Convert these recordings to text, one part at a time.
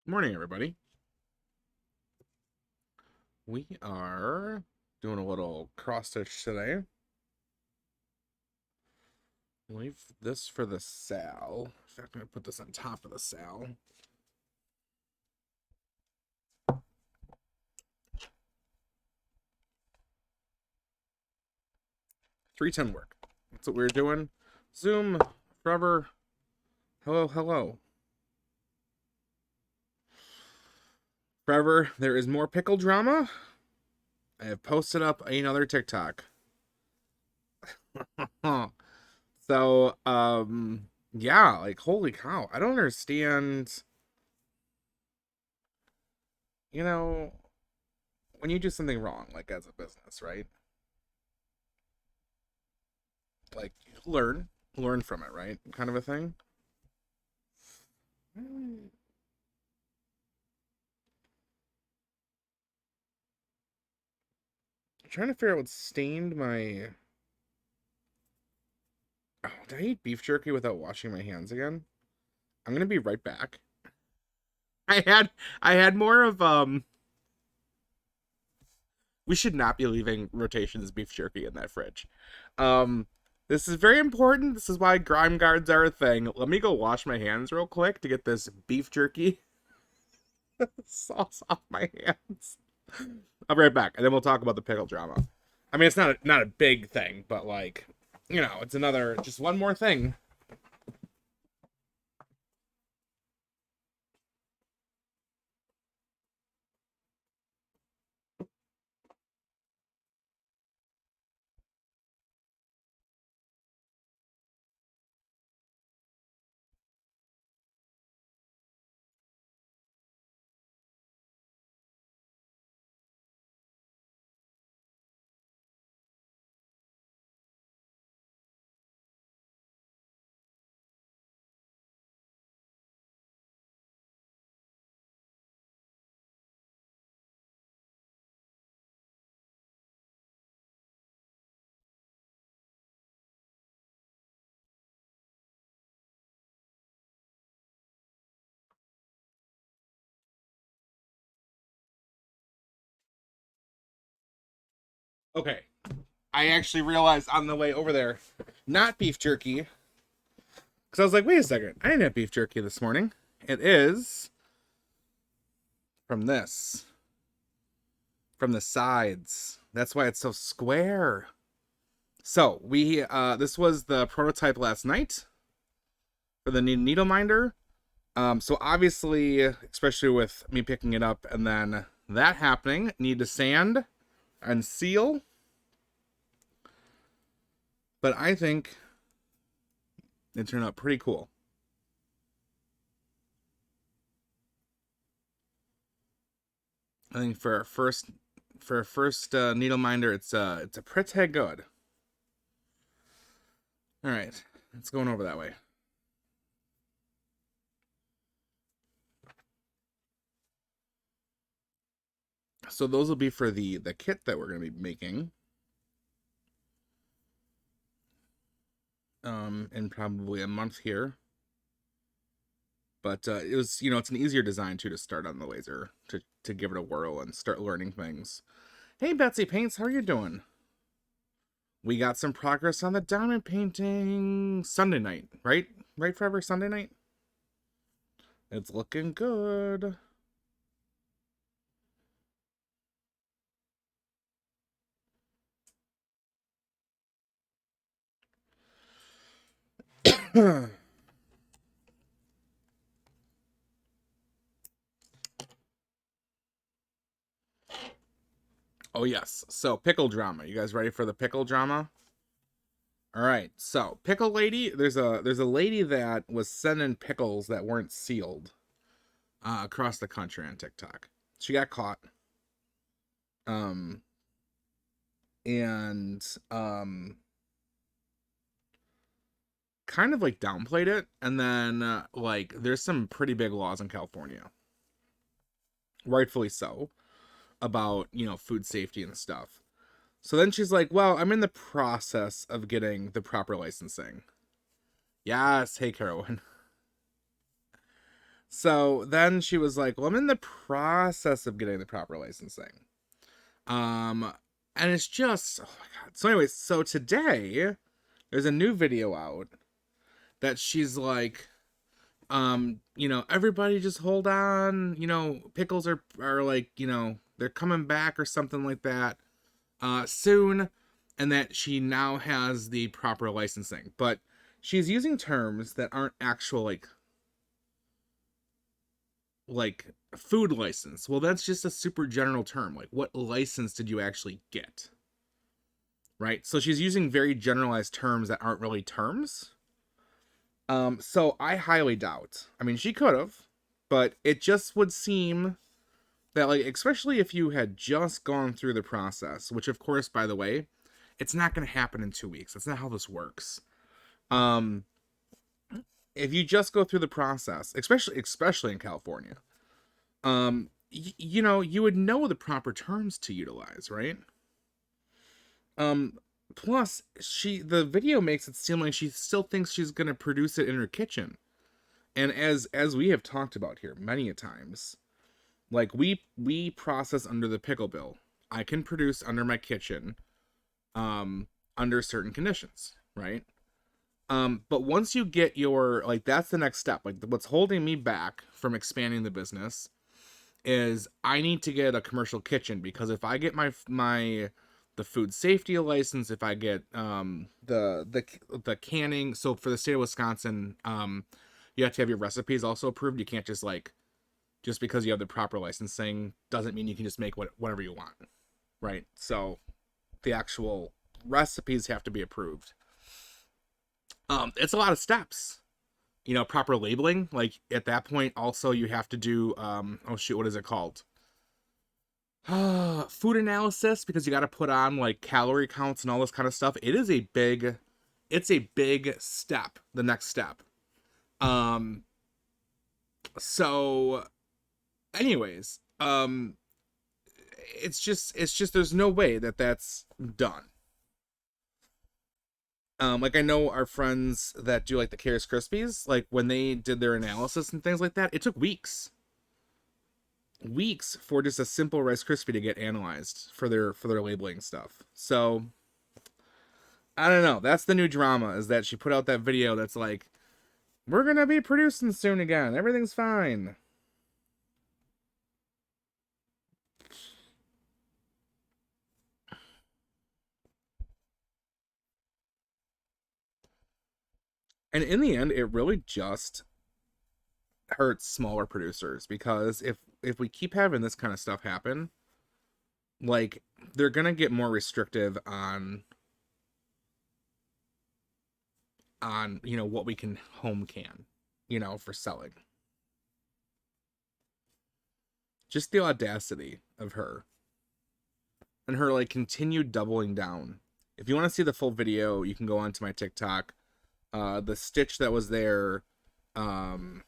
Morning, everybody. We are doing a little cross stitch today. Leave this for the sal. In fact, I'm going to put this on top of the sal. $310 work. That's what we're doing. Zoom, forever. Hello, hello. Forever, there is more pickle drama. I have posted up another TikTok. So, yeah, like, holy cow. I don't understand, you know, when you do something wrong, like as a business, right? Like, learn from it, right? Kind of a thing. I'm trying to figure out what stained my. Oh, did I eat beef jerky without washing my hands again? I'm gonna be right back. I had I had more of we should not be leaving rotations beef jerky in that fridge. Um this is very important. This is why grime guards are a thing. Let me go wash my hands real quick to get this beef jerky sauce off my hands. I'll be right back, and then we'll talk about the pickle drama. I mean, it's not a big thing, but like, it's another just one more thing. Okay, I actually realized on the way over there, not beef jerky, because I was like, wait a second, I didn't have beef jerky this morning. It is from this, from the sides. That's why it's so square. So we this was the prototype last night for the needle minder. So obviously, especially with me picking it up and then that happening, need to sand and seal. But I think it turned out pretty cool. I think for our first needle minder, it's a pretty good. All right, it's going over that way. So those will be for the kit that we're going to be making. In probably a month here. But it was, it's an easier design too to start on the laser to give it a whirl and start learning things. Hey, Betsy Paints, how are you doing? We got some progress on the diamond painting Sunday night, right? Right, Forever Sunday night? It's looking good. Oh yes. So pickle drama. You guys ready for the pickle drama? All right. So pickle lady, there's a lady that was sending pickles that weren't sealed across the country on TikTok. She got caught. Um and kind of like downplayed it, and then like there's some pretty big laws in California, rightfully so, about food safety and stuff. So then she's like, well, I'm in the process of getting the proper licensing. Yes, hey Carolyn. So then she was like, "Well, I'm in the process of getting the proper licensing." Um, and it's just, oh my god. So, anyways, so today there's a new video out that she's like, everybody just hold on. Pickles are like, they're coming back or something like that, soon, and that she now has the proper licensing, but she's using terms that aren't actual like food license. Well, that's just a super general term. Like, what license did you actually get? Right? So she's using very generalized terms that aren't really terms. So I highly doubt. I mean, she could have, but it just would seem that, like, especially if you had just gone through the process, which of course, by the way, it's not going to happen in 2 weeks. That's not how this works. Um, if you just go through the process, especially in California, you would know the proper terms to utilize, right? Um, Plus, the video makes it seem like she still thinks she's gonna produce it in her kitchen, and as we have talked about here many a times, like we process under the pickle bill. I can produce under my kitchen, under certain conditions, right? But once you get your, like, that's the next step. Like, what's holding me back from expanding the business is I need to get a commercial kitchen, because if I get the food safety license, if I get the canning, so for the state of Wisconsin, you have to have your recipes also approved. You can't just because you have the proper licensing doesn't mean you can just make whatever you want, right? So the actual recipes have to be approved. It's a lot of steps. Proper labeling. Like, at that point, also you have to do oh shoot, what is it called? Food analysis, because you got to put on like calorie counts and all this kind of stuff. It's a big step, the next step. Um, so anyways, it's just there's no way that that's done. Like, I know our friends that do like the Karis Krispies, like when they did their analysis and things like that, it took weeks for just a simple Rice Krispie to get analyzed for their labeling stuff. So I don't know. That's the new drama, is that she put out that video that's like, we're gonna be producing soon again. Everything's fine. And in the end, it really just hurts smaller producers, because if we keep having this kind of stuff happen, like, they're gonna get more restrictive on what we can home can, for selling. Just the audacity of her, and her like continued doubling down. If you want to see the full video, you can go onto my TikTok. The stitch that was there, um,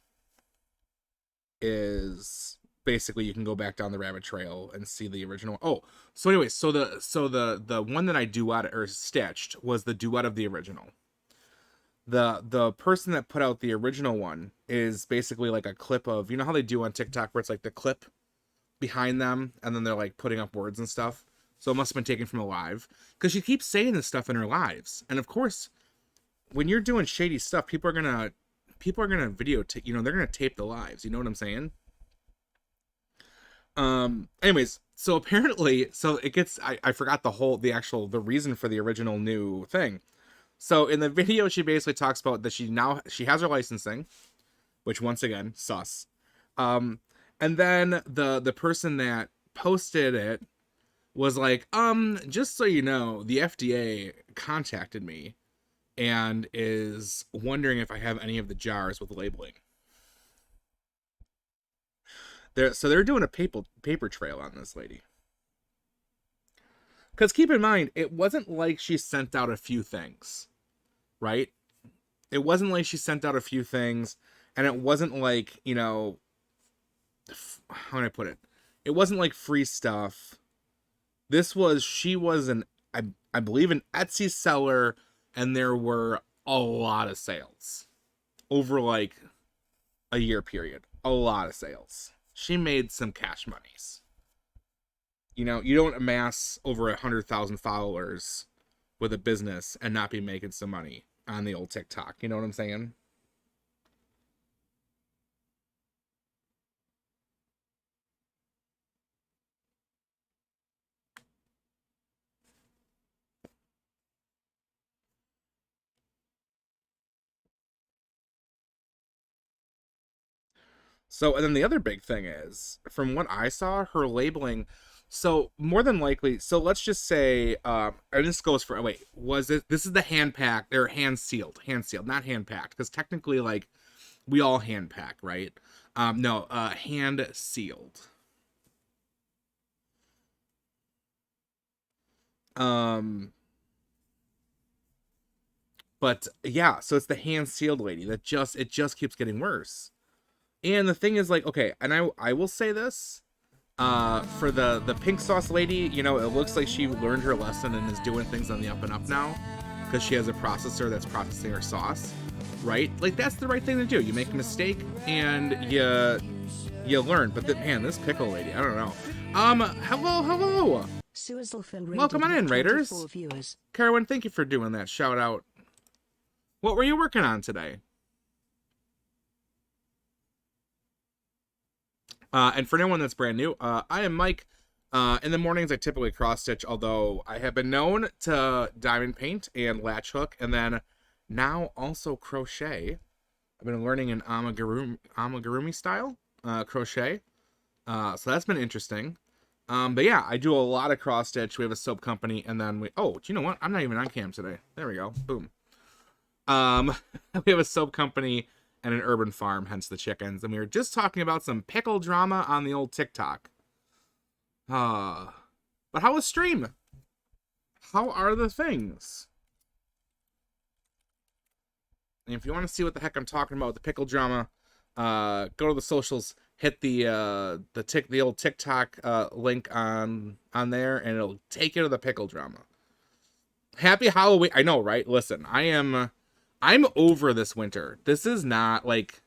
is basically, you can go back down the rabbit trail and see the original. Oh, so anyways, so the one that I duet or stitched was the duet of the original. The person that put out the original one is basically like a clip of, how they do on TikTok, where it's like the clip behind them and then they're like putting up words and stuff. So it must have been taken from a live, because she keeps saying this stuff in her lives. And of course, when you're doing shady stuff, people are gonna videotape. They're gonna tape the lives. You know what I'm saying? Anyways, so apparently, so it gets. I forgot the reason for the original new thing. So in the video, she basically talks about that she has her licensing, which, once again, sus. And then the person that posted it was like, just so you know, the FDA contacted me and is wondering if I have any of the jars with labeling. They're doing a paper trail on this lady. Because keep in mind, it wasn't like she sent out a few things, right? It wasn't like she sent out a few things, and it wasn't like, how do I put it? It wasn't like free stuff. She was I believe, an Etsy seller, and there were a lot of sales over like a year period. A lot of sales. She made some cash monies. You know, you don't amass over 100,000 followers with a business and not be making some money on the old TikTok. You know what I'm saying? So, and then the other big thing is, from what I saw, her labeling. So, more than likely, so let's just say, and this goes for, wait, was it, this is the hand packed, or hand sealed, not hand packed, because technically, like, we all hand pack, right? No, hand sealed. Um, but yeah, so it's the hand sealed lady that it just keeps getting worse. And the thing is, like, okay, and I will say this, for the pink sauce lady, you know, it looks like she learned her lesson and is doing things on the up and up now, because she has a processor that's processing her sauce, right? Like, that's the right thing to do. You make a mistake and you learn. But man, this pickle lady, I don't know. Hello. Welcome on in, Raiders. Carwin, thank you for doing that shout out. What were you working on today? And for anyone that's brand new, I am Mike. In the mornings, I typically cross stitch, although I have been known to diamond paint and latch hook, and then now also crochet. I've been learning an amigurumi style crochet, so that's been interesting. But yeah, I do a lot of cross stitch. We have a soap company, and then do you know what? I'm not even on cam today. There we go. Boom. We have a soap company and an urban farm, hence the chickens. And we were just talking about some pickle drama on the old TikTok. But how was stream? How are the things? And if you want to see what the heck I'm talking about with the pickle drama, go to the socials, hit the old TikTok link on there, and it'll take you to the pickle drama. Happy Halloween! I know, right? Listen, I'm over this winter. This is not like,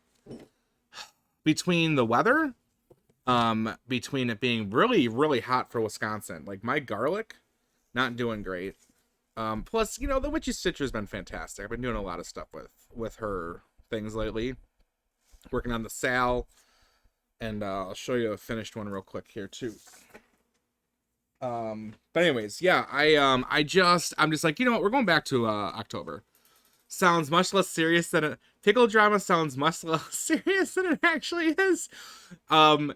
between the weather, between it being really, really hot for Wisconsin, like my garlic, not doing great. Plus, you know, the witchy stitcher has been fantastic. I've been doing a lot of stuff with her things lately. Working on the Sal, and I'll show you a finished one real quick here too. But anyways, yeah, I'm just like, you know what, we're going back to October. Sounds much less serious than it. Pickle drama sounds much less serious than it actually is.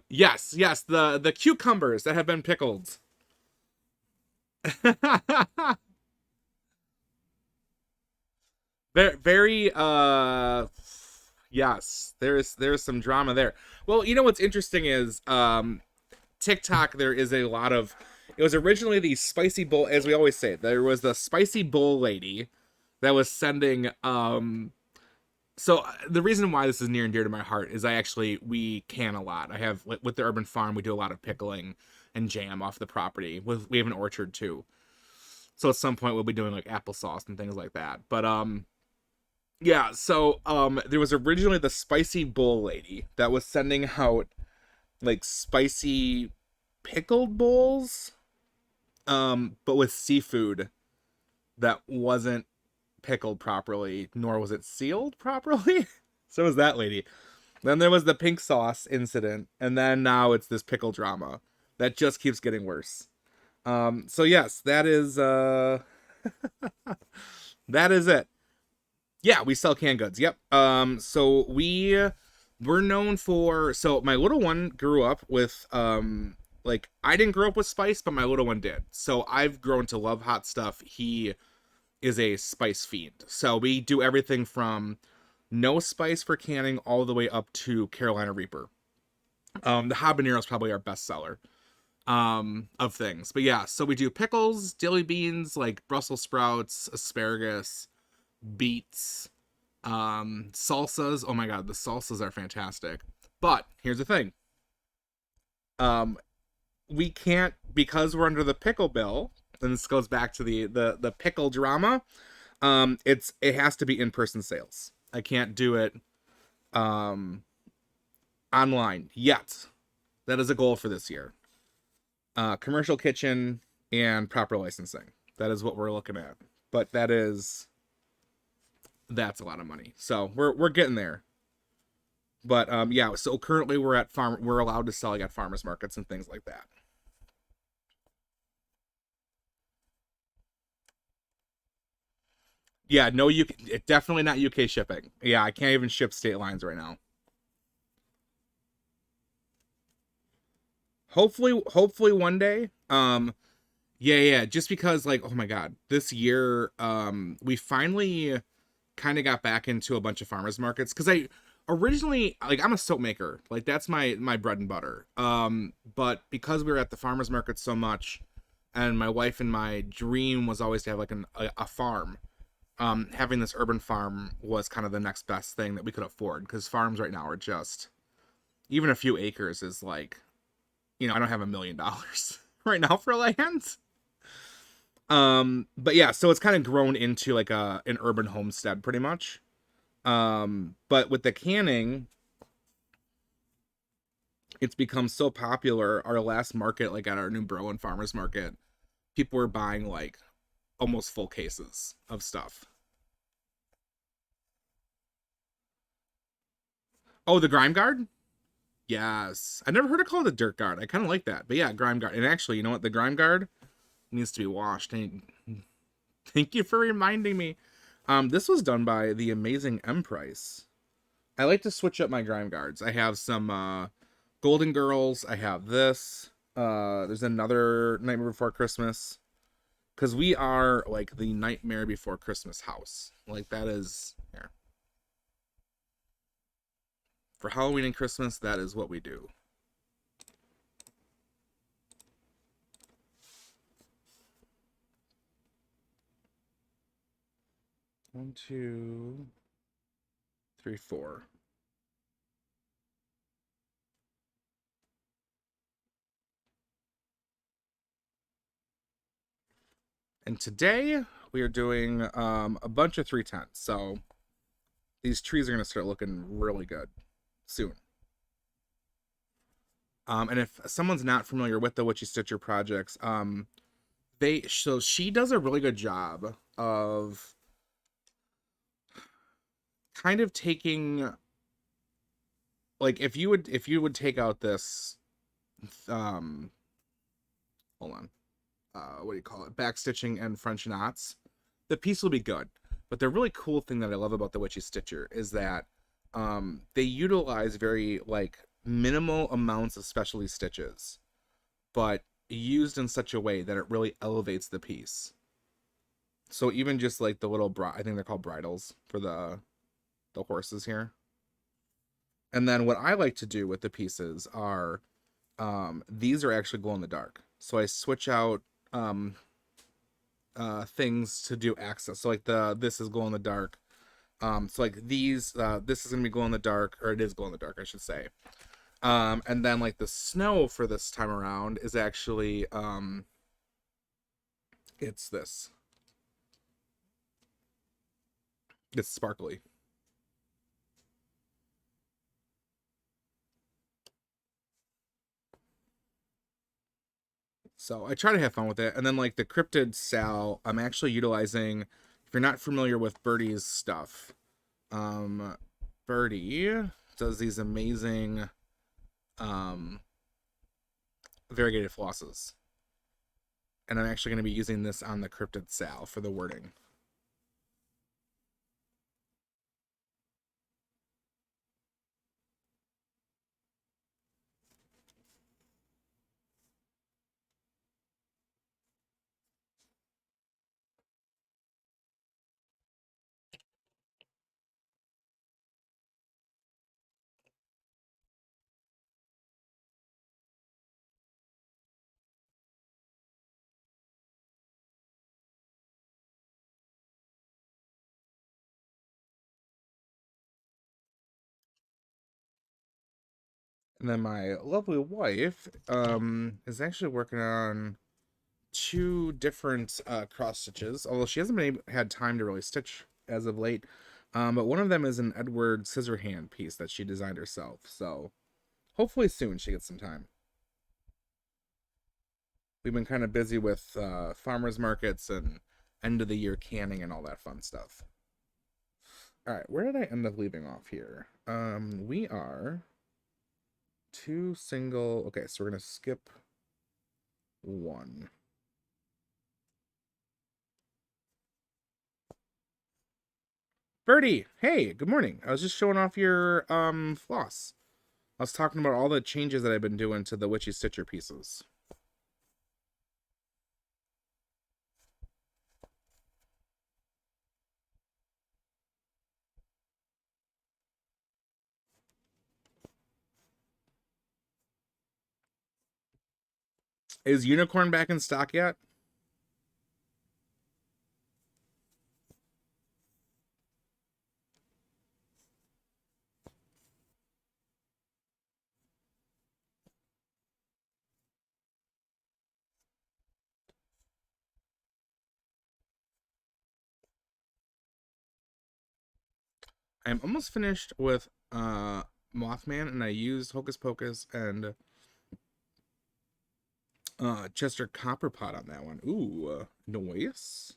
Yes, the cucumbers that have been pickled. Very yes, there's some drama there. Well, you know what's interesting is TikTok, there is a lot of, it was originally the spicy bowl, as we always say, there was the spicy bowl lady that was sending so the reason why this is near and dear to my heart is we can a lot. I have, with the urban farm, we do a lot of pickling and jam off the property. We have an orchard too, so at some point we'll be doing like applesauce and things like that. But yeah, so there was originally the spicy bowl lady that was sending out like spicy pickled bowls, but with seafood that wasn't pickled properly, nor was it sealed properly. So was that lady. Then there was the pink sauce incident, and then now it's this pickle drama that just keeps getting worse. So yes, that is that is it. Yeah, we sell canned goods. Yep. So we're known for, so my little one grew up with like, I didn't grow up with spice, but my little one did. So I've grown to love hot stuff. He is a spice fiend. So we do everything from no spice for canning all the way up to Carolina Reaper. The habanero is probably our best seller of things. But yeah, so we do pickles, dilly beans, like Brussels sprouts, asparagus, beets, salsas. Oh my god, the salsas are fantastic. But here's the thing. We can't, because we're under the pickle bill, and this goes back to the pickle drama. It has to be in-person sales. I can't do it um online yet. That is a goal for this year. Commercial kitchen and proper licensing. That is what we're looking at. But that's a lot of money. So we're getting there. But yeah, so currently we're allowed to sell like at farmers markets and things like that. Yeah, no UK, definitely not UK shipping. Yeah, I can't even ship state lines right now. Hopefully one day. Yeah, yeah, just because like, oh my god, this year we finally kind of got back into a bunch of farmers markets cuz I originally like I'm a soap maker. Like that's my bread and butter. But because we were at the farmers market so much and my wife and my dream was always to have like a farm. Having this urban farm was kind of the next best thing that we could afford because farms right now are just even a few acres is like, I don't have $1 million right now for land. But yeah, so it's kind of grown into like an urban homestead pretty much. But with the canning, it's become so popular. Our last market, like at our New Berlin farmers market, people were buying like almost full cases of stuff. Oh, the grime guard? Yes. I never heard it called a dirt guard. I kind of like that. But yeah, grime guard. And actually, you know what? The grime guard needs to be washed. Thank you for reminding me. This was done by the amazing M Price. I like to switch up my grime guards. I have some Golden Girls. I have this. There's another Nightmare Before Christmas. Because we are like the Nightmare Before Christmas house. Like that is here. For Halloween and Christmas, that is what we do. One, two, three, four. And today we are doing a bunch of 310s. So these trees are going to start looking really good soon. And if someone's not familiar with the Witchy Stitcher projects, she does a really good job of kind of taking like if you would take out this um hold on what do you call it, backstitching and French knots, the piece will be good. But the really cool thing that I love about the Witchy Stitcher is that they utilize very like minimal amounts of specialty stitches, but used in such a way that it really elevates the piece. So even just like the little I think they're called bridles for the horses here. And then what I like to do with the pieces are these are actually glow in the dark. So I switch out um things to do access. So like this is glow in the dark. So like this is gonna be glow in the dark, or it is glow in the dark, I should say. And then like the snow for this time around is actually it's this. It's sparkly. So I try to have fun with it. And then like the cryptid Sal, I'm actually utilizing, if you're not familiar with Birdie's stuff, um Birdie does these amazing um variegated flosses. And I'm actually going to be using this on the cryptid Sal for the wording. And then my lovely wife is actually working on two different cross stitches, although she hasn't had time to really stitch as of late. But one of them is an Edward Scissorhand piece that she designed herself. So hopefully soon she gets some time. We've been kind of busy with farmers markets and end of the year canning and all that fun stuff. All right, where did I end up leaving off here? We are two single. Okay, so we're gonna skip one. Birdie, hey, good morning. I was just showing off your floss. I was talking about all the changes that I've been doing to the Witchy Stitcher pieces. Is Unicorn back in stock yet? I'm almost finished with Mothman, and I used Hocus Pocus and Chester Copperpot on that one. Ooh, noise.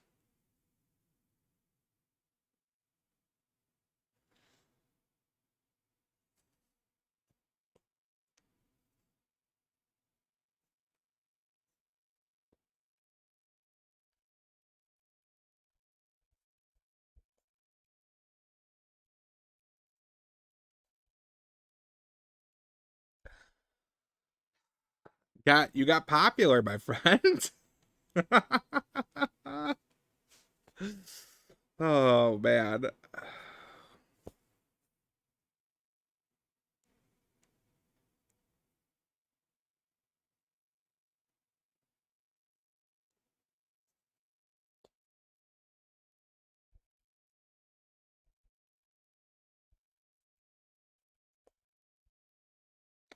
You got popular, my friend. Oh man.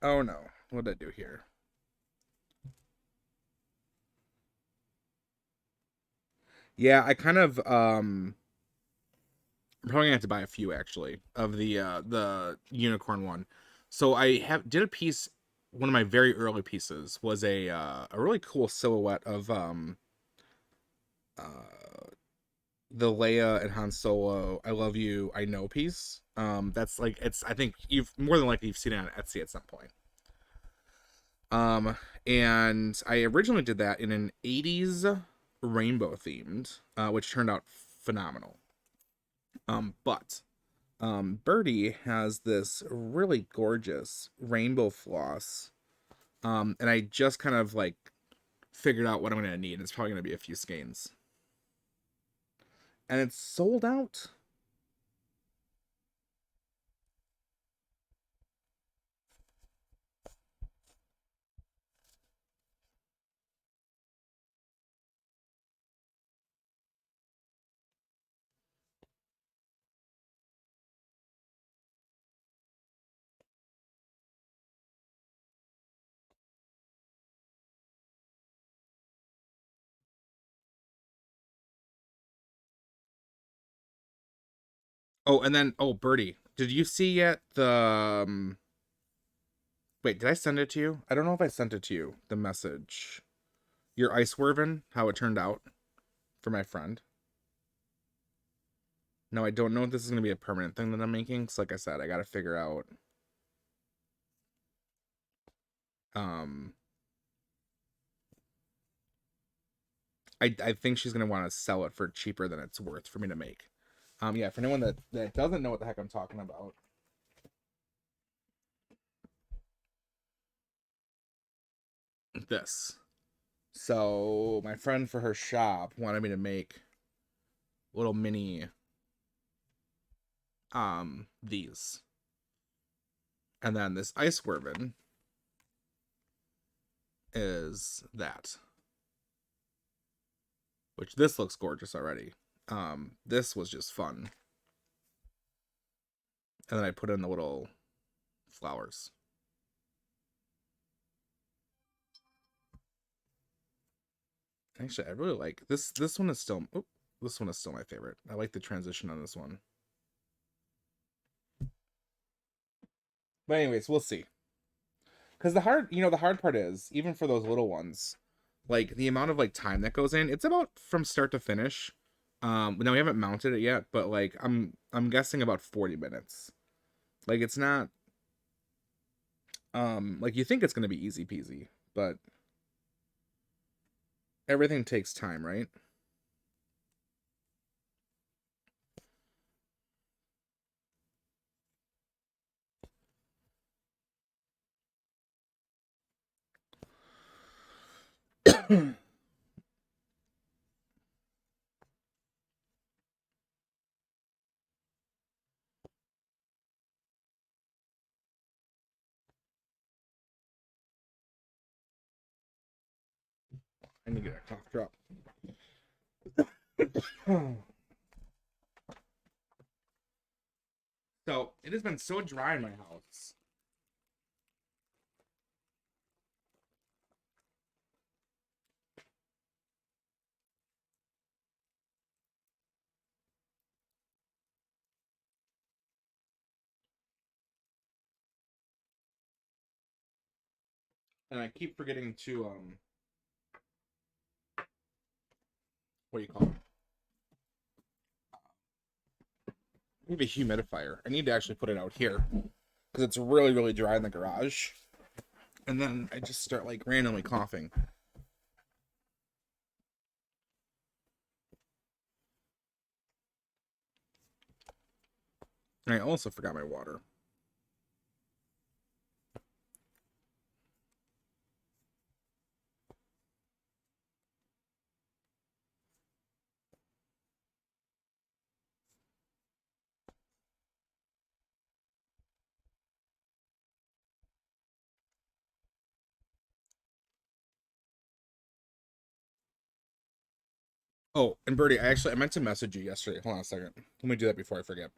Oh no. What did I do here? Yeah, I kind of I'm probably gonna have to buy a few actually of the unicorn one. So I have did a piece. One of my very early pieces was a really cool silhouette of uh the Leia and Han Solo "I Love You, I Know" piece. That's like it's. I think you've more than likely you've seen it on Etsy at some point. Um, and I originally did that in an '80s rainbow themed, which turned out phenomenal. But Birdie has this really gorgeous rainbow floss. And I just kind of like figured out what I'm gonna need. It's probably gonna be a few skeins. And it's sold out. Oh, and then Birdie, did you see yet the wait, did I send it to you? I don't know if I sent it to you, the message. Your ice werven, how it turned out for my friend. No, I don't know if this is gonna be a permanent thing that I'm making. Cause like I said, I gotta figure out um I think she's gonna want to sell it for cheaper than it's worth for me to make. Yeah, for anyone that doesn't know what the heck I'm talking about. This. So my friend for her shop wanted me to make little mini these. And then this ice werven is that. Which this looks gorgeous already. This was just fun. And then I put in the little flowers. Actually, I really like this. This one is still. Oh, this one is still my favorite. I like the transition on this one. But anyways, we'll see. Because the hard part is even for those little ones, like the amount of like time that goes in. It's about from start to finish. Now we haven't mounted it yet, but like I'm guessing about 40 minutes. Like it's not like you think it's gonna be easy peasy, but everything takes time, right? I need to get a cough drop. So it has been so dry in my house. And I keep forgetting to what do you call it? I need a humidifier. I need to actually put it out here because it's really, really dry in the garage. And then I just start like randomly coughing. And I also forgot my water. Oh, and Birdie, I meant to message you yesterday. Hold on a second. Let me do that before I forget.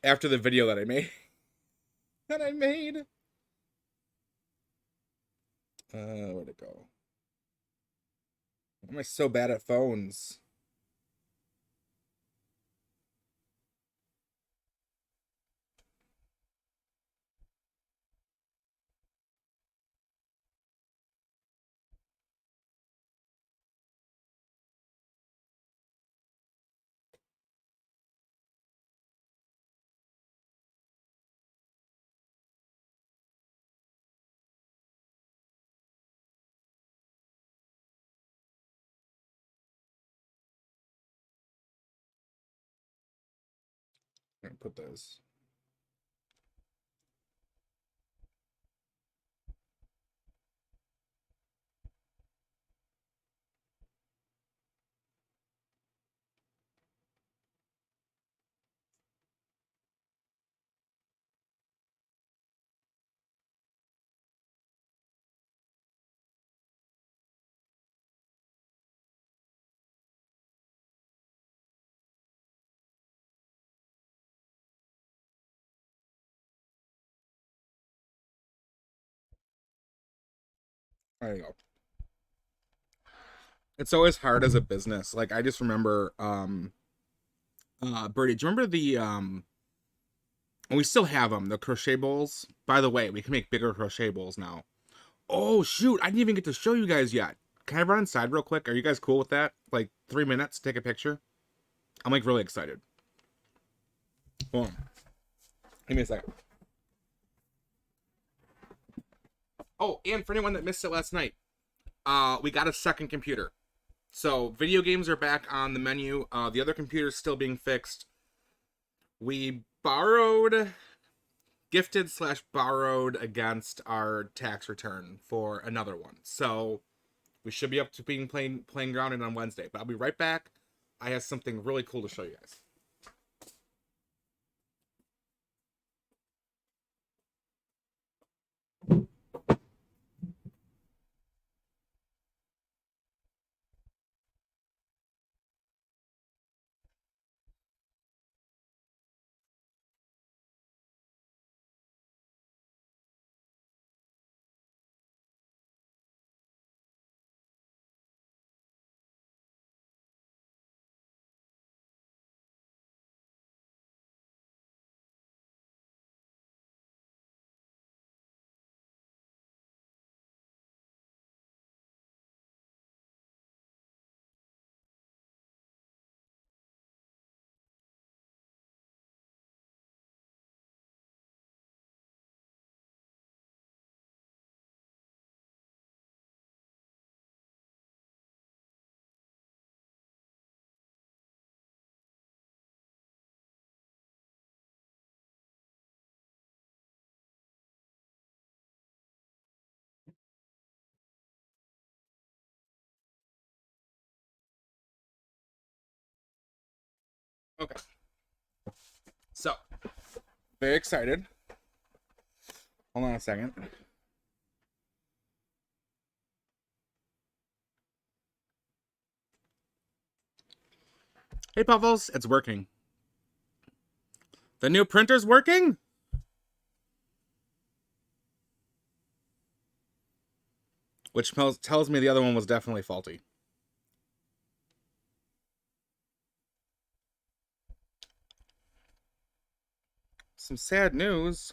After the video that I made. that I made. Where'd it go? Why am I so bad at phones? I'm gonna put this. There you go. It's always hard as a business. Like I just remember Birdie, do you remember the and we still have them, the crochet bowls? By the way, we can make bigger crochet bowls now. Oh shoot, I didn't even get to show you guys yet. Can I run inside real quick? Are you guys cool with that? Like 3 minutes, take a picture? I'm like really excited. Hold on. Give me a second. Oh, and for anyone that missed it last night, we got a second computer. So video games are back on the menu. The other computer is still being fixed. We gifted slash borrowed against our tax return for another one. So we should be up to being playing grounded on Wednesday. But I'll be right back. I have something really cool to show you guys. Okay. So, very excited. Hold on a second. Hey, Puffles, it's working. The new printer's working? Which tells me the other one was definitely faulty. Some sad news.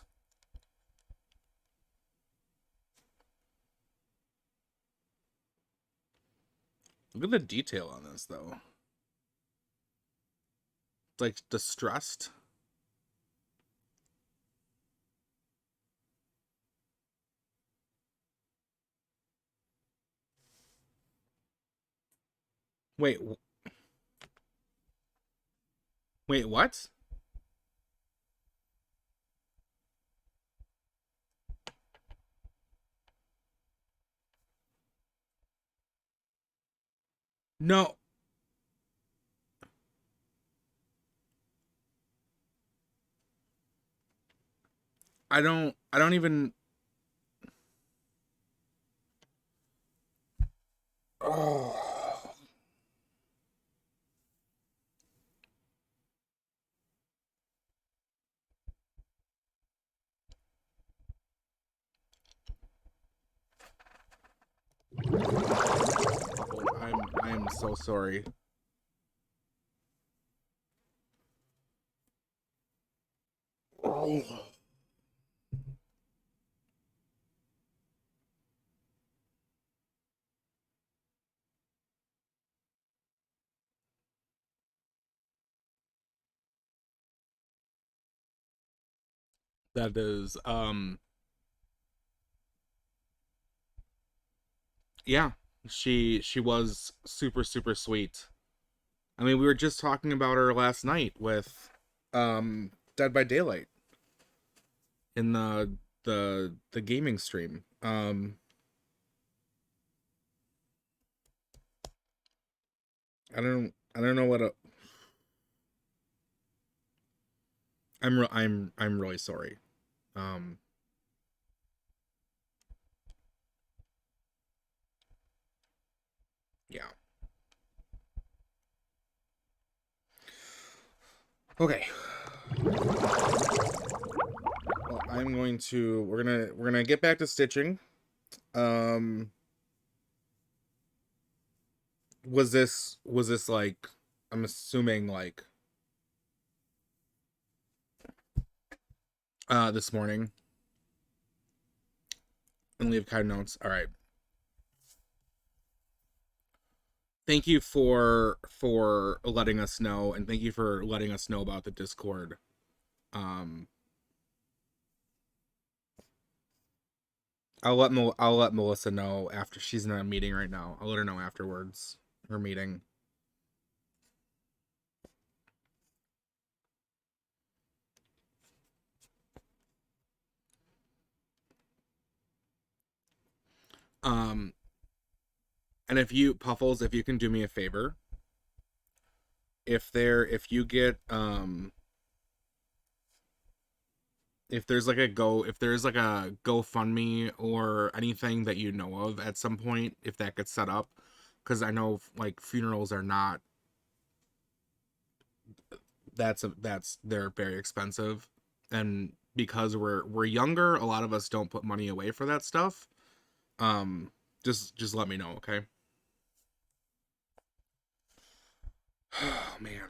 Look at the detail on this, though. It's like distressed. Wait, wait, what? No, I don't even. Oh, I'm so sorry. Oh. That is, yeah, she was super super sweet. I mean, we were just talking about her last night with, Dead by Daylight in the gaming stream. I don't know what I'm really sorry. Um, yeah. Okay. Well, I'm going to we're gonna get back to stitching. Um, was this like, I'm assuming like this morning, and leave kind notes. All right. Thank you for letting us know, and thank you for letting us know about the Discord. Um, I'll let Melissa know after she's in a meeting right now. I'll let her know afterwards her meeting. Um, and if you Puffles, if you can do me a favor, if you get if there's like a GoFundMe or anything that you know of at some point, if that gets set up, because I know like funerals are not, that's they're very expensive, and because we're younger, a lot of us don't put money away for that stuff. Um, just let me know, okay? Oh man.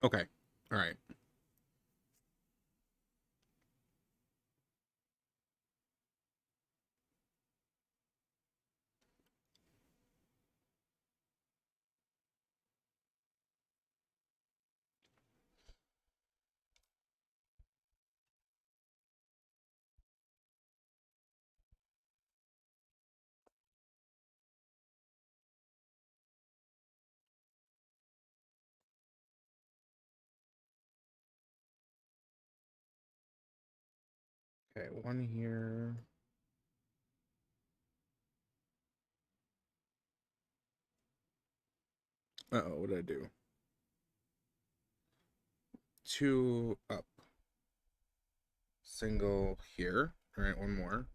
Okay. All right. Okay, one here. Uh-oh, what did I do? Two up. Single here. All right, one more.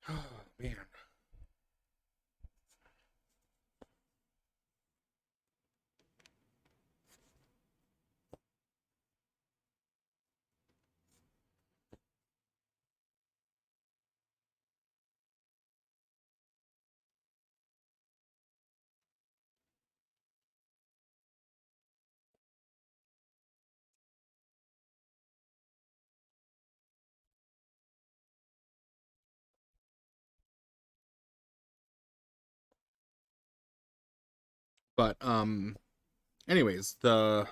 Oh, man. But anyways, the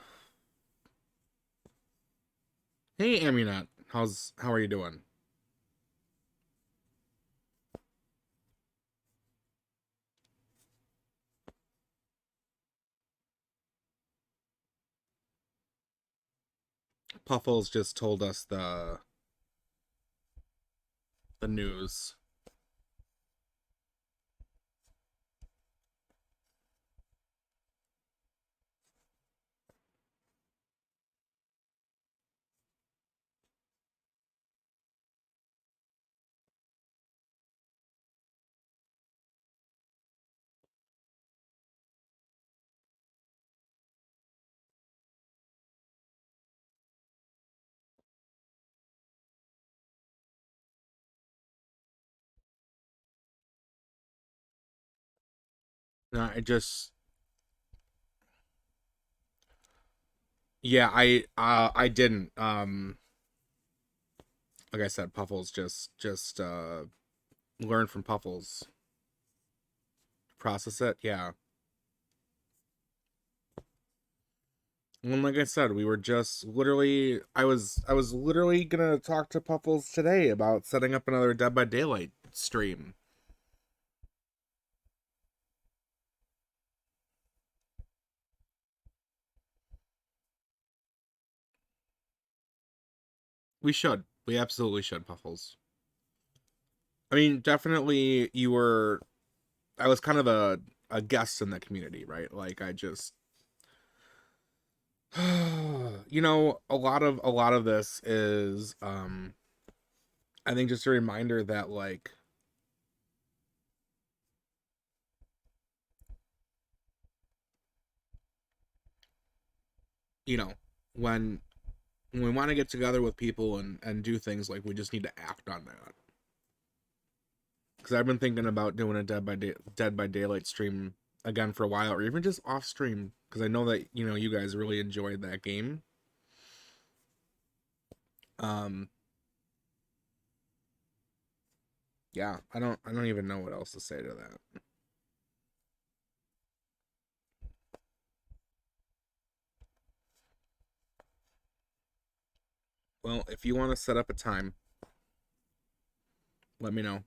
hey Amunet, how are you doing? Puffles just told us the news. No, I just yeah, I didn't. Like I said, Puffles just learn from Puffles. Process it, yeah. Well, like I said, we were just literally I was literally gonna talk to Puffles today about setting up another Dead by Daylight stream. We should. We absolutely should, Puffles. I mean, definitely you were I was kind of a guest in the community, right? Like I just a lot of this is I think just a reminder that like you know when we want to get together with people and do things, like we just need to act on that. Because I've been thinking about doing a Dead by Daylight stream again for a while, or even just off stream, because I know that you guys really enjoyed that game. Um, yeah, I don't even know what else to say to that. Well, if you want to set up a time, let me know.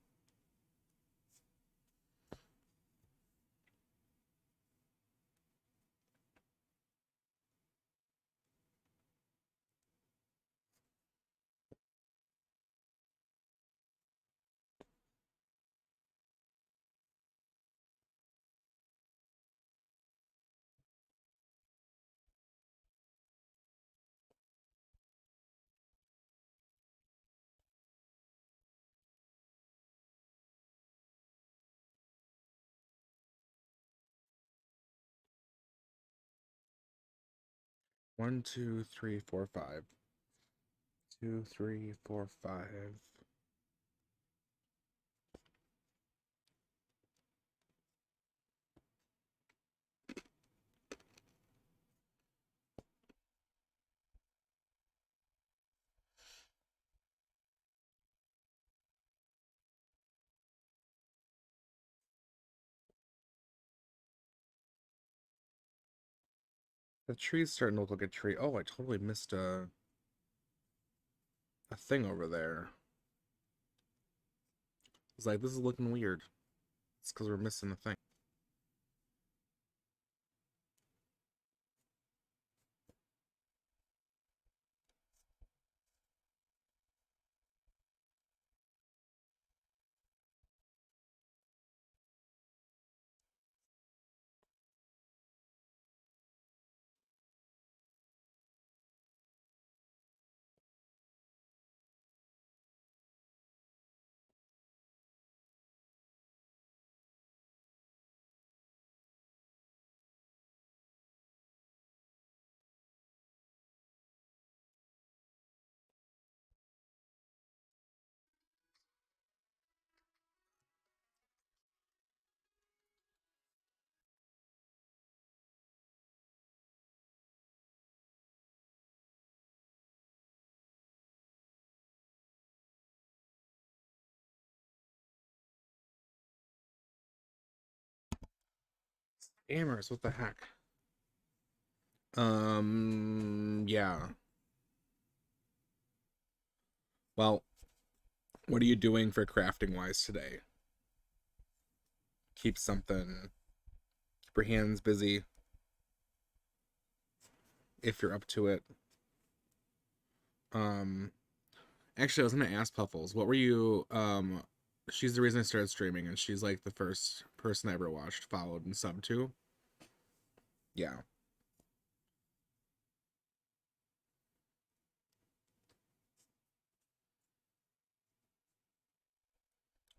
One, two, three, four, five. Two, three, four, five. The tree's starting to look like a tree. Oh, I totally missed a thing over there. It's like, this is looking weird. It's because we're missing a thing. Amherst, what the heck? Yeah. Well, what are you doing for crafting wise today? Keep something, keep your hands busy if you're up to it. Um, Actually, I was gonna ask Puffles, what were you? She's the reason I started streaming, and she's like the first person I ever watched, followed, and subbed to. Yeah,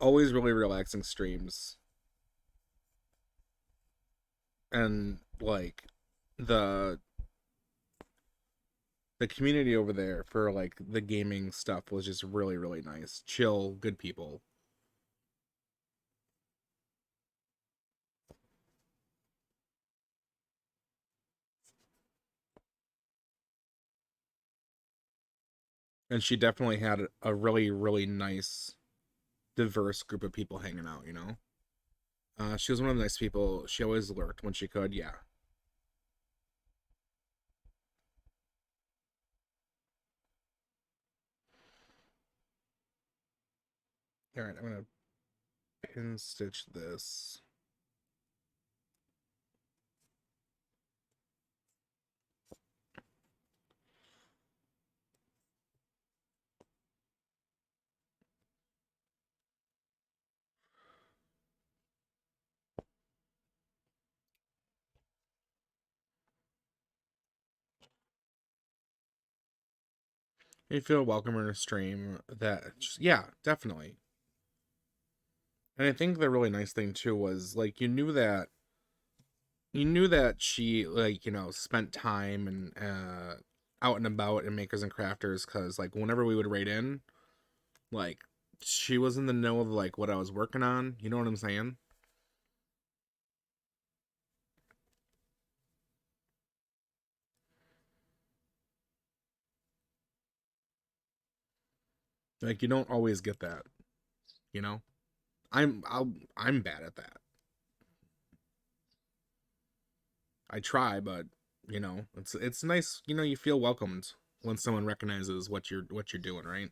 always really relaxing streams, and like the the community over there for like the gaming stuff was just really really nice, chill, good people. And she definitely had a really really nice diverse group of people hanging out, you know. She was one of the nice people. She always lurked when she could. Yeah. All right, I'm gonna pin stitch this. You feel welcome in a stream. That just, yeah, definitely. And I think the really nice thing too was like you knew that she like spent time and out and about in makers and crafters because like whenever we would raid in, like she was in the know of like what I was working on. You know what I'm saying? Like you don't always get that. You know, I'm bad at that. I try, but it's nice. You feel welcomed when someone recognizes what you're doing, right?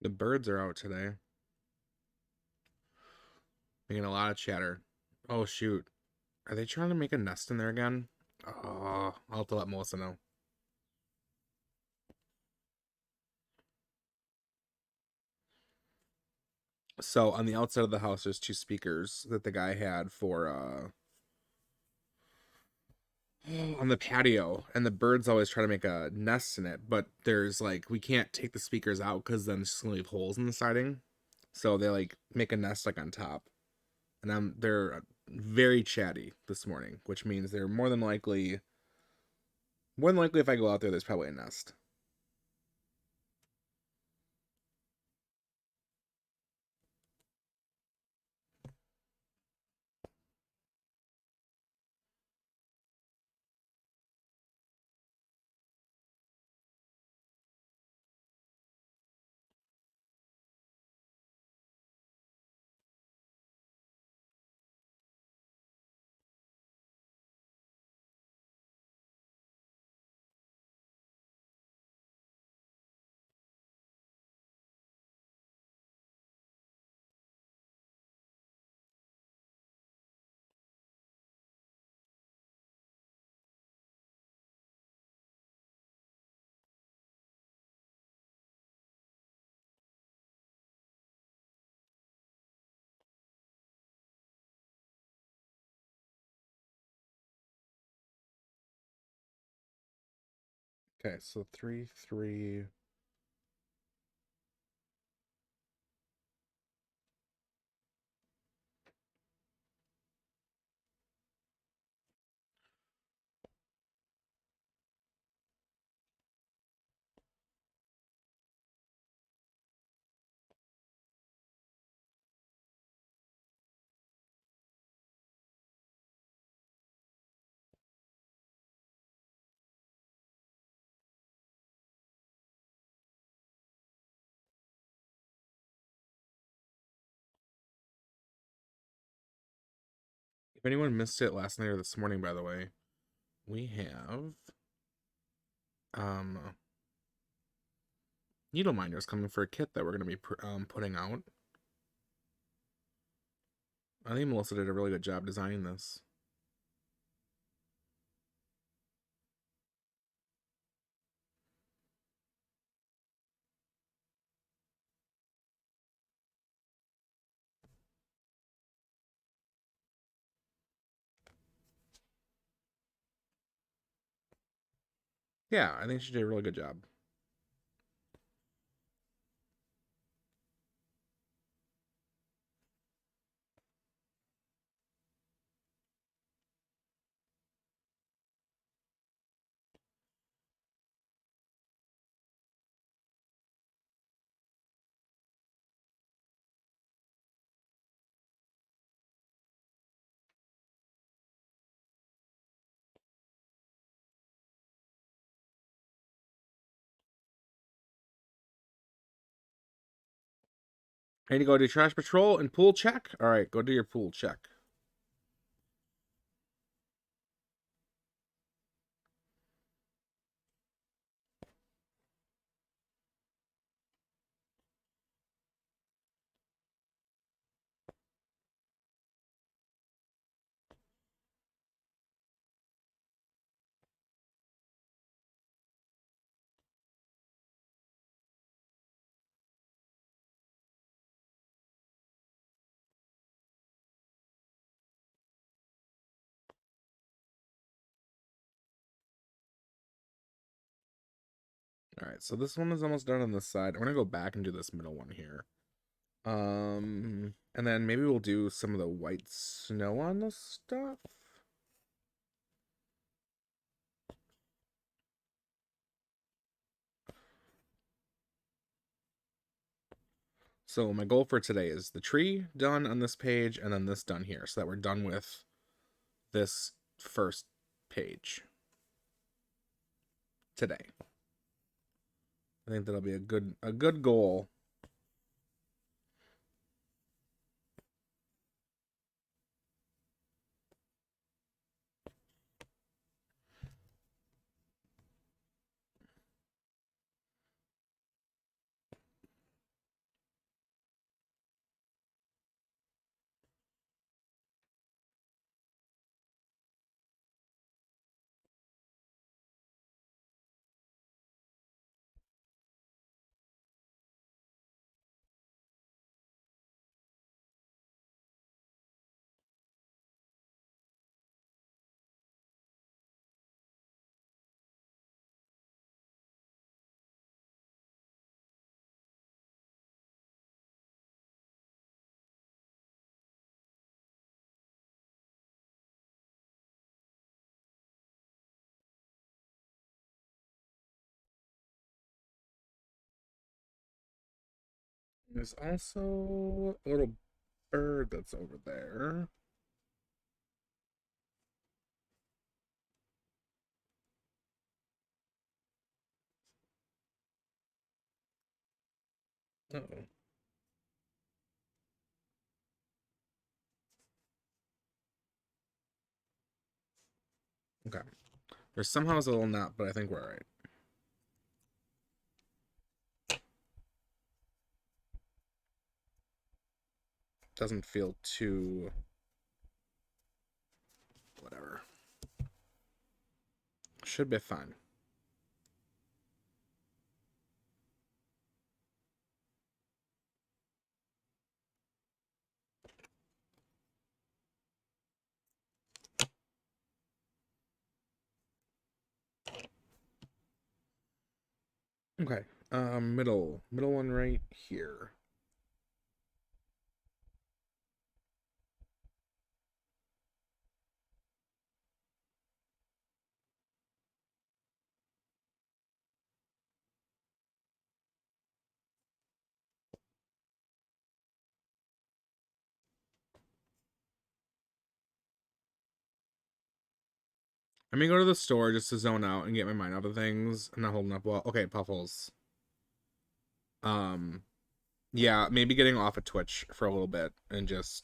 The birds are out today, making a lot of chatter. Oh shoot, are they trying to make a nest in there again? Oh, I'll have to let Melissa know. So on the outside of the house, there's two speakers that the guy had for on the patio, and the birds always try to make a nest in it, but there's like we can't take the speakers out because then it's just gonna leave holes in the siding. So they like make a nest like on top, and they're very chatty this morning, which means they're more than likely if I go out there, there's probably a nest. Okay, so 3, 3. If anyone missed it last night or this morning, by the way, we have um needle minders coming for a kit that we're going to be putting out. I think Melissa did a really good job designing this. Yeah, I think she did a really good job. I need to go do trash patrol and pool check. All right, go do your pool check. All right, so this one is almost done on this side. I'm gonna go back and do this middle one here. And then maybe we'll do some of the white snow on the stuff. So my goal for today is the tree done on this page and then this done here, so that we're done with this first page today. I think that'll be a good goal. There's also a little bird that's over there. Uh-oh. Okay. There's somehow a little knot, but I think we're all right. Doesn't feel too whatever. Should be fine. Okay. Middle one right here. I'm gonna go to the store just to zone out and get my mind out of things. I'm not holding up well. Okay, Puffles. Um, yeah, maybe getting off of Twitch for a little bit and just,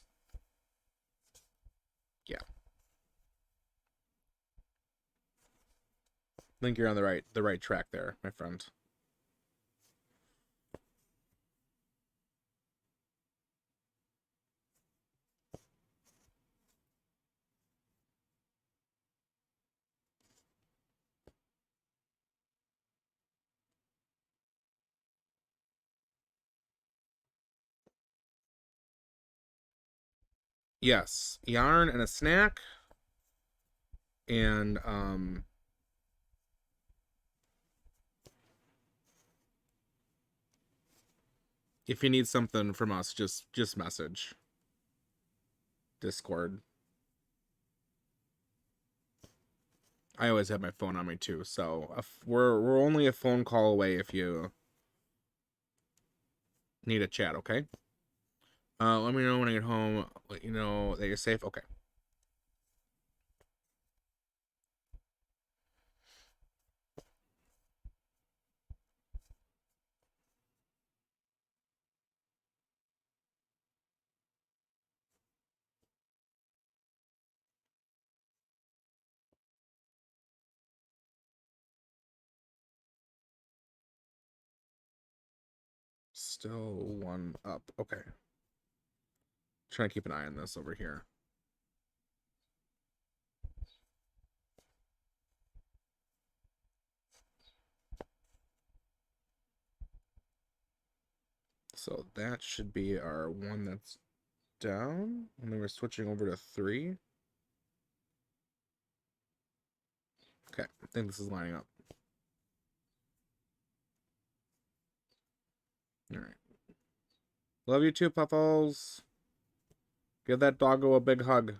yeah. I think you're on the right track there, my friend. Yes, yarn and a snack, and if you need something from us, just message Discord. I always have my phone on me too, so we're only a phone call away if you need a chat. Okay. Let me know when I get home. Let you know that you're safe. Okay. Still one up. Okay. Trying to keep an eye on this over here. So that should be our one that's down. And then we're switching over to 3. Okay, I think this is lining up. All right. Love you too, Puffles. Give that doggo a big hug.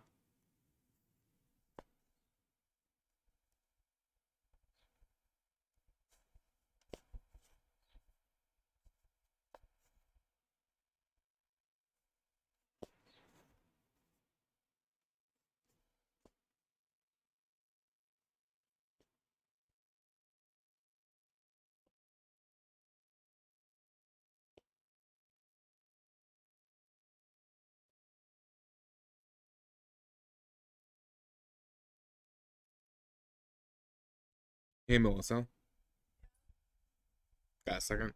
Hey, Melissa. Got a second?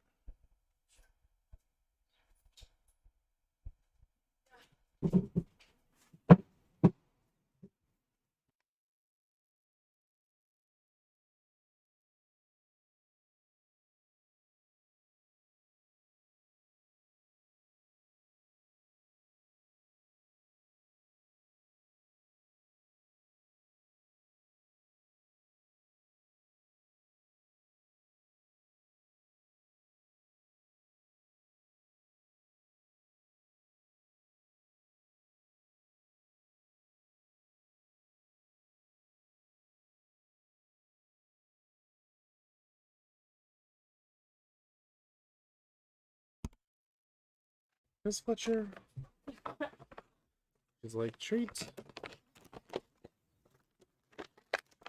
Miss Fletcher is like treat.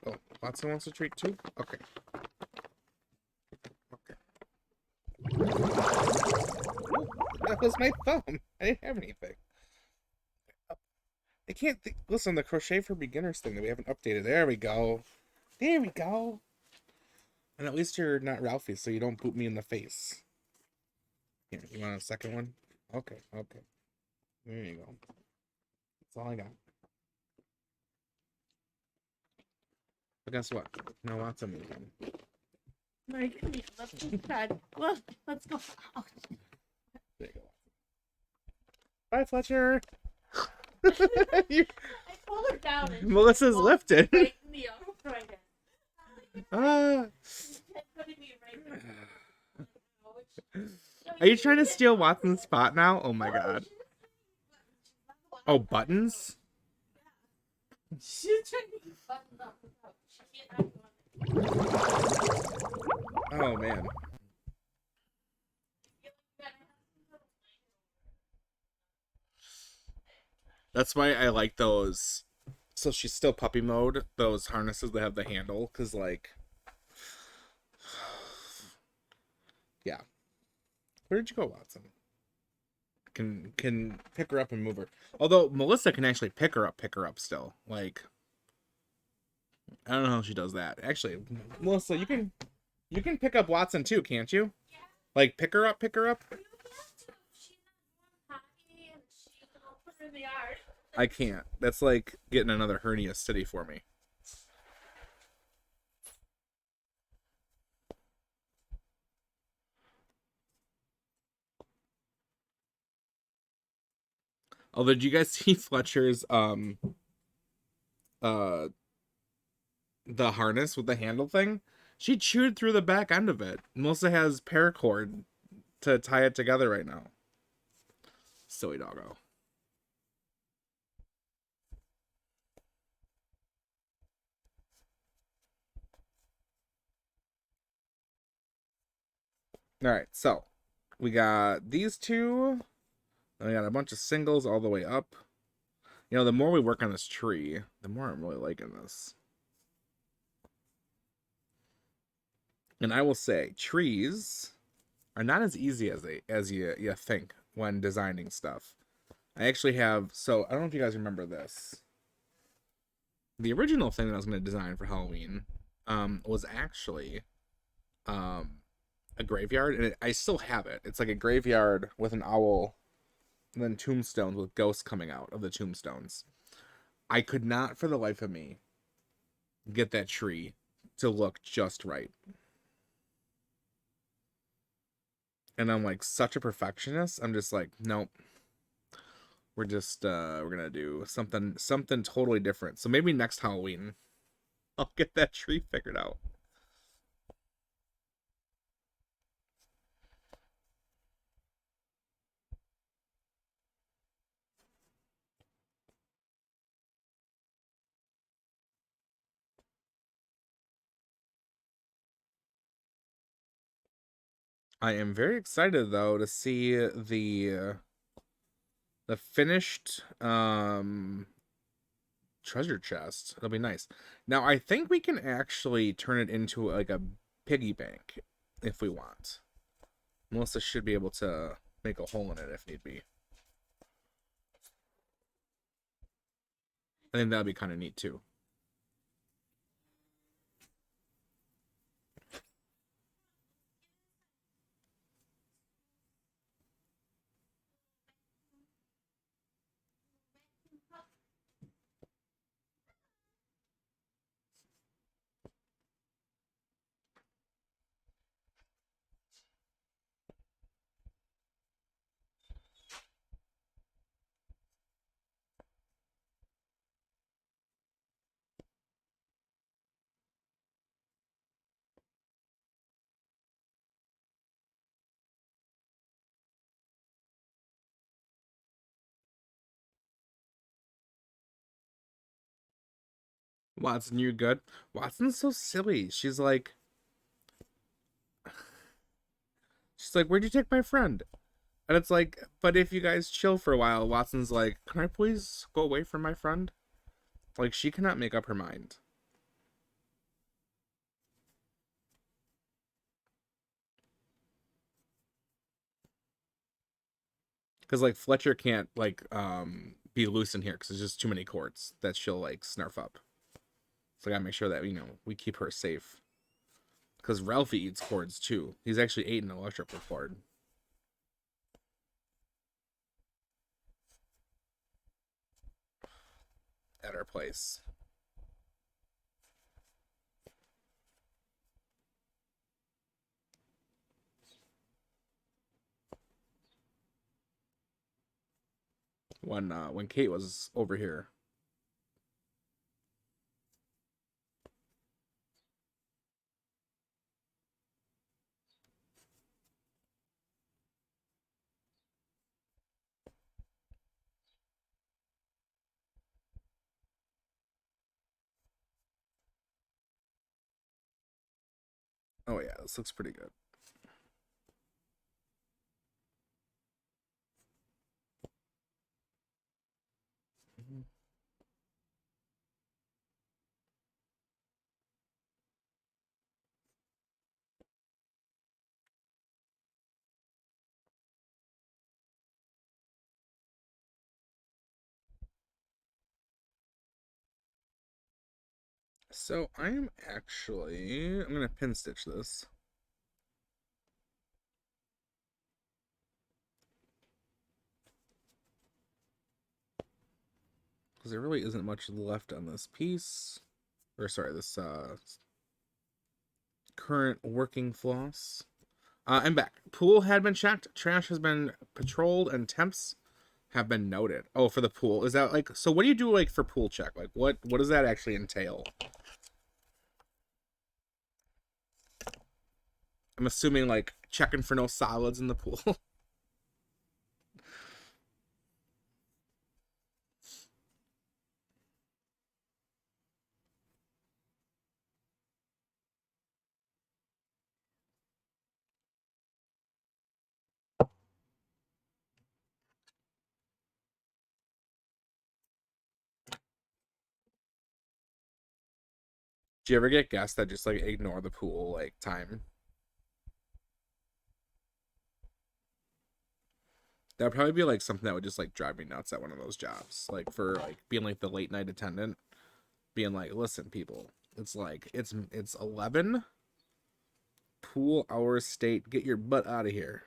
Oh, Watson wants a treat too? Okay. That was my thumb. I didn't have anything. I can't think. Listen, the crochet for beginners thing that we haven't updated. There we go. There we go. And at least you're not Ralphie, so you don't boot me in the face. Here, you want a second one? Okay, okay. There you go. That's all I got. But guess what? No Watson moving. My goodness, let's go. Well, let's go. Oh. There you go. Bye, Fletcher. I pulled her down. And Melissa's lifted. Right in the arthritis. Ah. Putting me right there. Are you trying to steal Watson's spot now? Oh my god. Oh, buttons? She's trying to get buttoned up. She can't. Oh man. That's why I like those. So she's still puppy mode. Those harnesses that have the handle, because like, yeah. Where did you go, Watson? Can pick her up and move her. Although Melissa can actually pick her up still. Like, I don't know how she does that. Actually, Melissa, you can pick up Watson too, can't you? Like pick her up, pick her up. I can't. That's like getting another hernia city for me. Although, did you guys see Fletcher's uh the harness with the handle thing? She chewed through the back end of it. Melissa has paracord to tie it together right now. Silly doggo. All right, so we got these two. And we got a bunch of singles all the way up. You know, the more we work on this tree, the more I'm really liking this. And I will say, trees are not as easy as you think when designing stuff. I actually have, so I don't know if you guys remember this. The original thing that I was going to design for Halloween was actually a graveyard, and I still have it. It's like a graveyard with an owl and then tombstones with ghosts coming out of the tombstones. I could not for the life of me get that tree to look just right. And I'm like such a perfectionist. I'm just like, nope. We're gonna do something totally different. So maybe next Halloween I'll get that tree figured out. I am very excited though to see the finished treasure chest. It'll be nice. Now I think we can actually turn it into like a piggy bank if we want. Melissa should be able to make a hole in it if need be. I think that'd be kind of neat too. Watson, you good? Watson's so silly. She's like, where'd you take my friend? And it's like, but if you guys chill for a while, Watson's like, can I please go away from my friend? Like, she cannot make up her mind. Because, like, Fletcher can't, like, be loose in here because there's just too many cords that she'll, like, snarf up. So I gotta make sure that, we keep her safe. Because Ralphie eats cords, too. He's actually ate an electrical cord. At our place. When Kate was over here. Oh yeah, this looks pretty good. So I'm gonna pin stitch this. Because there really isn't much left on this piece. Or sorry, this current working floss. I'm back. Pool had been checked, trash has been patrolled, and temps have been noted. Oh, for the pool. Is that like so what do you do like for pool check? Like what does that actually entail? I'm assuming like checking for no solids in the pool. Do you ever get guests that just like ignore the pool like time? That would probably be like something that would just like drive me nuts at one of those jobs. Like for like being like the late night attendant, being like, listen, people, it's like it's 11 pool hours state. Get your butt out of here.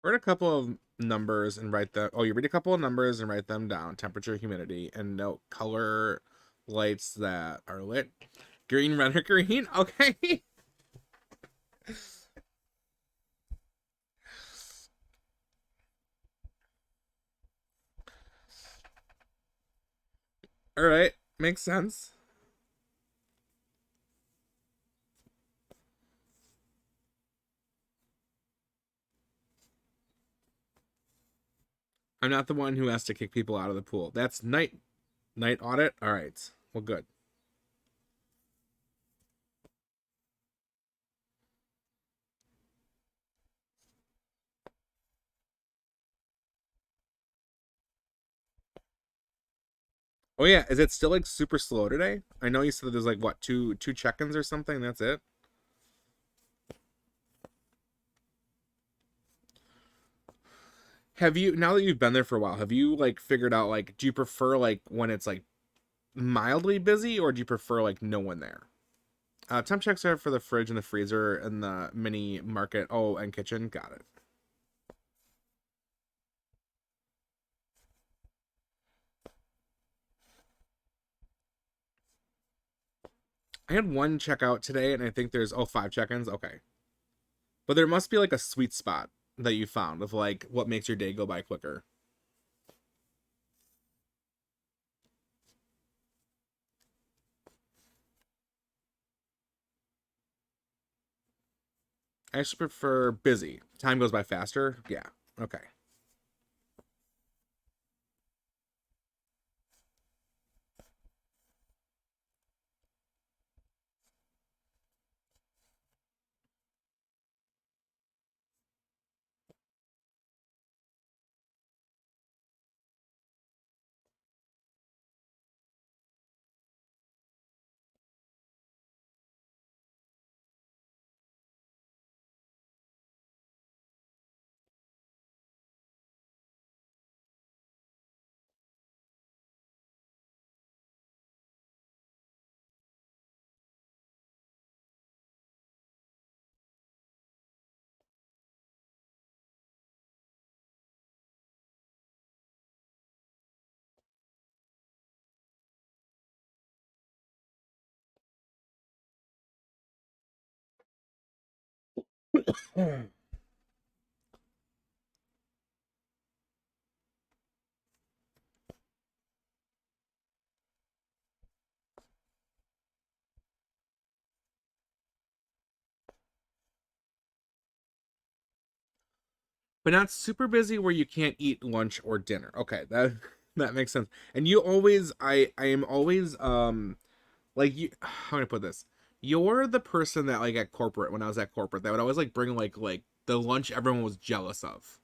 Read a couple of numbers and write them. Oh, you read a couple of numbers and write them down. Temperature, humidity, and note color lights that are lit. Green, red, or green. Okay. All right. Makes sense. I'm not the one who has to kick people out of the pool. That's night audit. All right. Well, good. Oh yeah, is it still like super slow today? I know you said there's like what two check-ins or something. That's it. Have you now that you've been there for a while? Have you like figured out like do you prefer like when it's like mildly busy or do you prefer like no one there? Temp checks are for the fridge and the freezer and the mini market. Oh, and kitchen. Got it. I had one checkout today, and I think there's five check-ins. Okay, but there must be like a sweet spot that you found of like what makes your day go by quicker. I actually prefer busy. Time goes by faster. Yeah. Okay. But not super busy where you can't eat lunch or dinner. Okay, that that makes sense. And you always, I am always, like you. How do I put this? You're the person that like at corporate when I was at corporate that would always like bring like the lunch everyone was jealous of.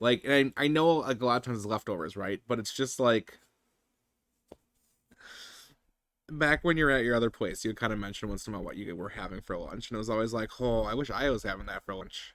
Like, and I know like a lot of times it's leftovers, right? But it's just like back when you're at your other place, you kind of mentioned once in a while what you were having for lunch, and it was always like, oh, I wish I was having that for lunch.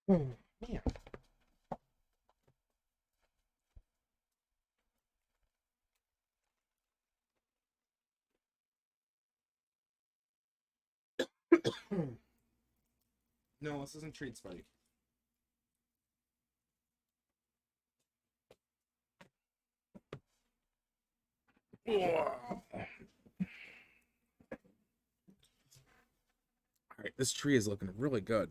Oh, man. No, this isn't treats, buddy. All right, this tree is looking really good.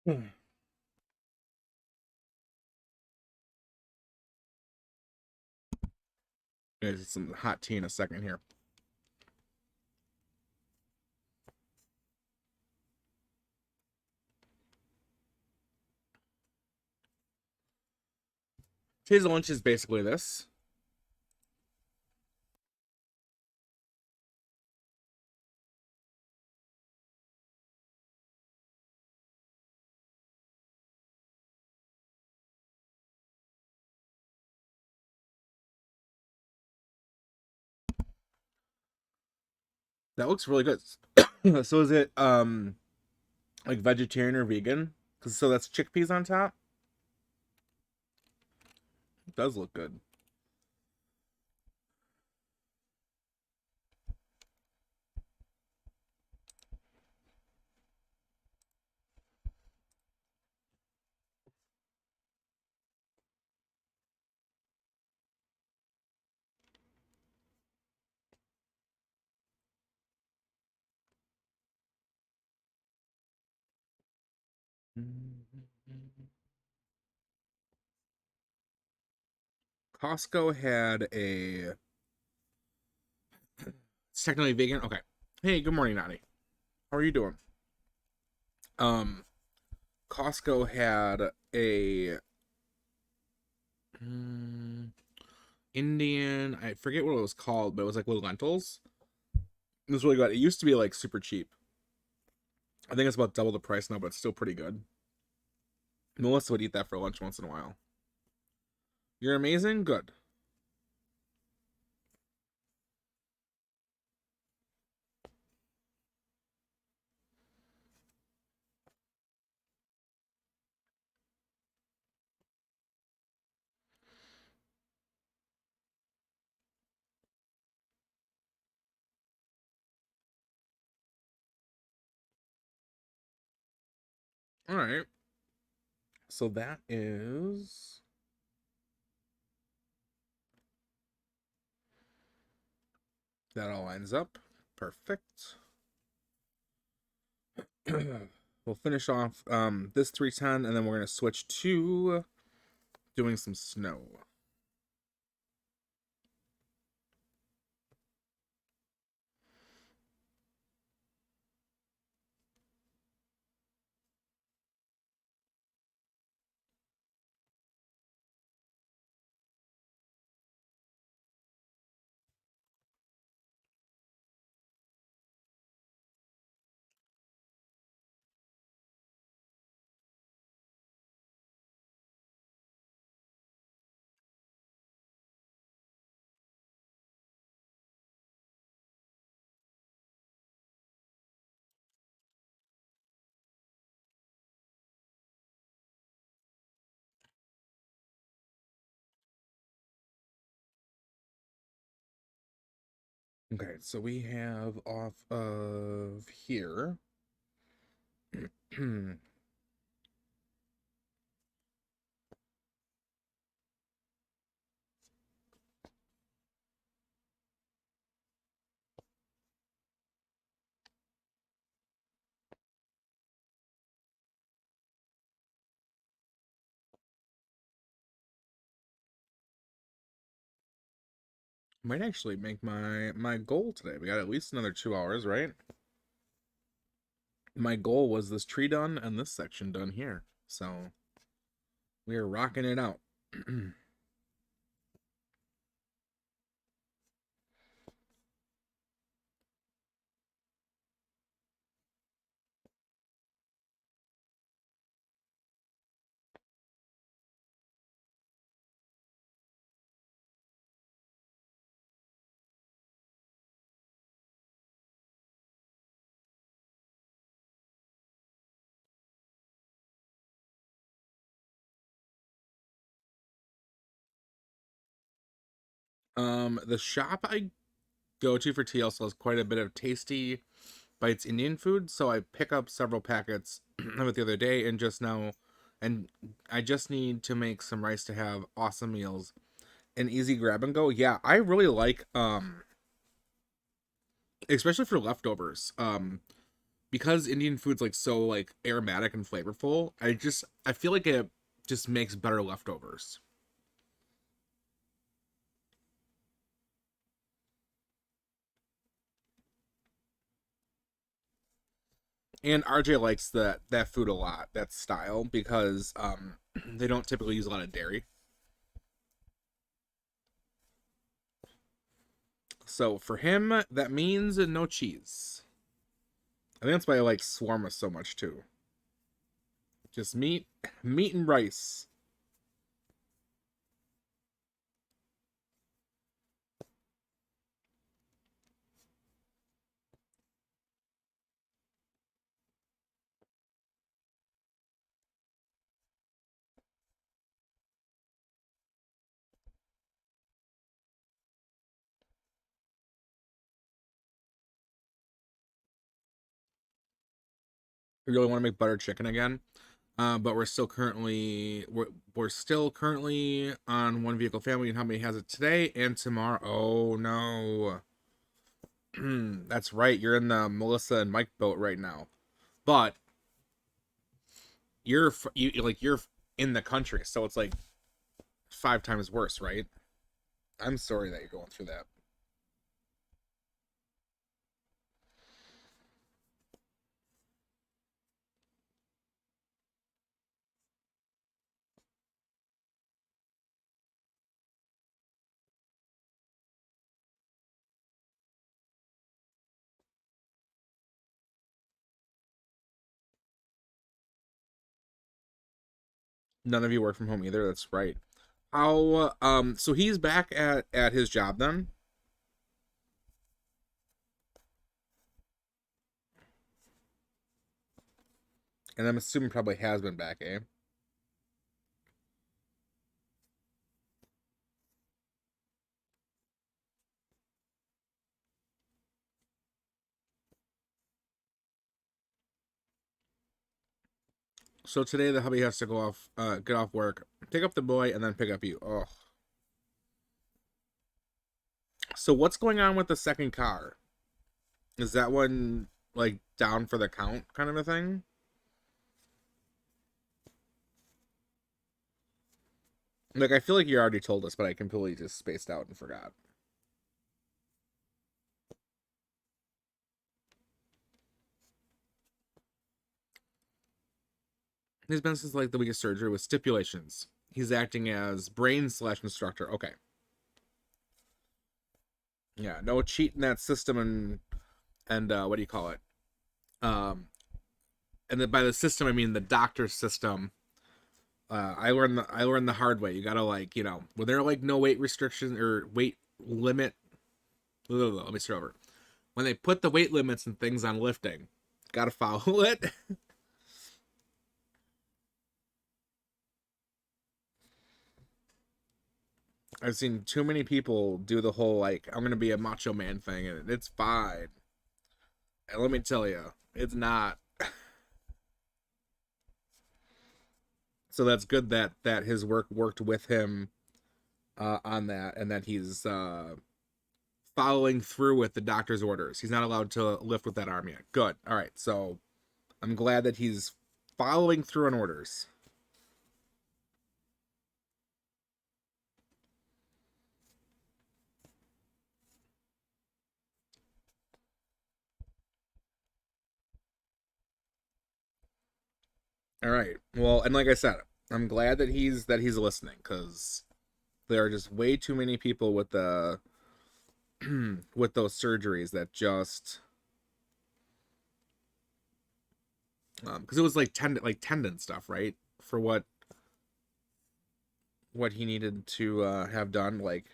Hmm. There's some hot tea in a second here. Today's lunch is basically this. That looks really good. So is it like vegetarian or vegan? Cause so that's chickpeas on top. It does look good. Costco had a. It's technically vegan. Okay. Hey, good morning, Nani. How are you doing? Um, Costco had a mm, Indian. I forget what it was called, but it was like with lentils. It was really good. It used to be like super cheap. I think it's about double the price now, but it's still pretty good. Melissa would eat that for lunch once in a while. You're amazing. Good. All right. So that is that all lines up. Perfect. We'll finish off this 310 and then we're going to switch to doing some snow. Okay, so we have off of here. Might actually make my goal today. We got at least another 2 hours, right? My goal was this tree done and this section done here. So we are rocking it out. The shop I go to for TLC has quite a bit of tasty bites Indian food, so I pick up several packets of it the other day and just now, and I just need to make some rice to have awesome meals and easy grab and go. Yeah, I really like especially for leftovers. Because Indian food's like so like aromatic and flavorful, I feel like it just makes better leftovers. And RJ likes that food a lot, that style, because they don't typically use a lot of dairy. So for him, that means no cheese. I think that's why I like shawarma so much too. Just meat and rice. We really want to make butter chicken again, but we're still currently on one vehicle family, and how many has it today and tomorrow? Oh no, that's right. You're in the Melissa and Mike boat right now, but you're in the country, so it's like 5 times worse, right? I'm sorry that you're going through that. None of you work from home either. That's right. How so he's back at his job then, and I'm assuming probably has been back, eh? So today the hubby has to go off, get off work, pick up the boy, and then pick up you. Oh. So what's going on with the second car? Is that one like down for the count kind of a thing? Like I feel like you already told us, but I completely just spaced out and forgot. His been since like the week of surgery with stipulations. He's acting as brain/instructor. Okay. Yeah, no cheat in that system and what do you call it? Um and then by the system I mean the doctor's system. I learned the hard way. You gotta like, when there are like no weight restrictions or weight limit. Let me start over. When they put the weight limits and things on lifting, gotta follow it. I've seen too many people do the whole like I'm gonna be a macho man thing, and it's fine. And let me tell you, it's not. So that's good that his work worked with him on that, and that he's following through with the doctor's orders. He's not allowed to lift with that arm yet. Good. All right. So I'm glad that he's following through on orders. All right. Well, and like I said, I'm glad that he's listening because there are just way too many people with the with those surgeries that just because it was like tendon stuff, right? For what he needed to have done. Like,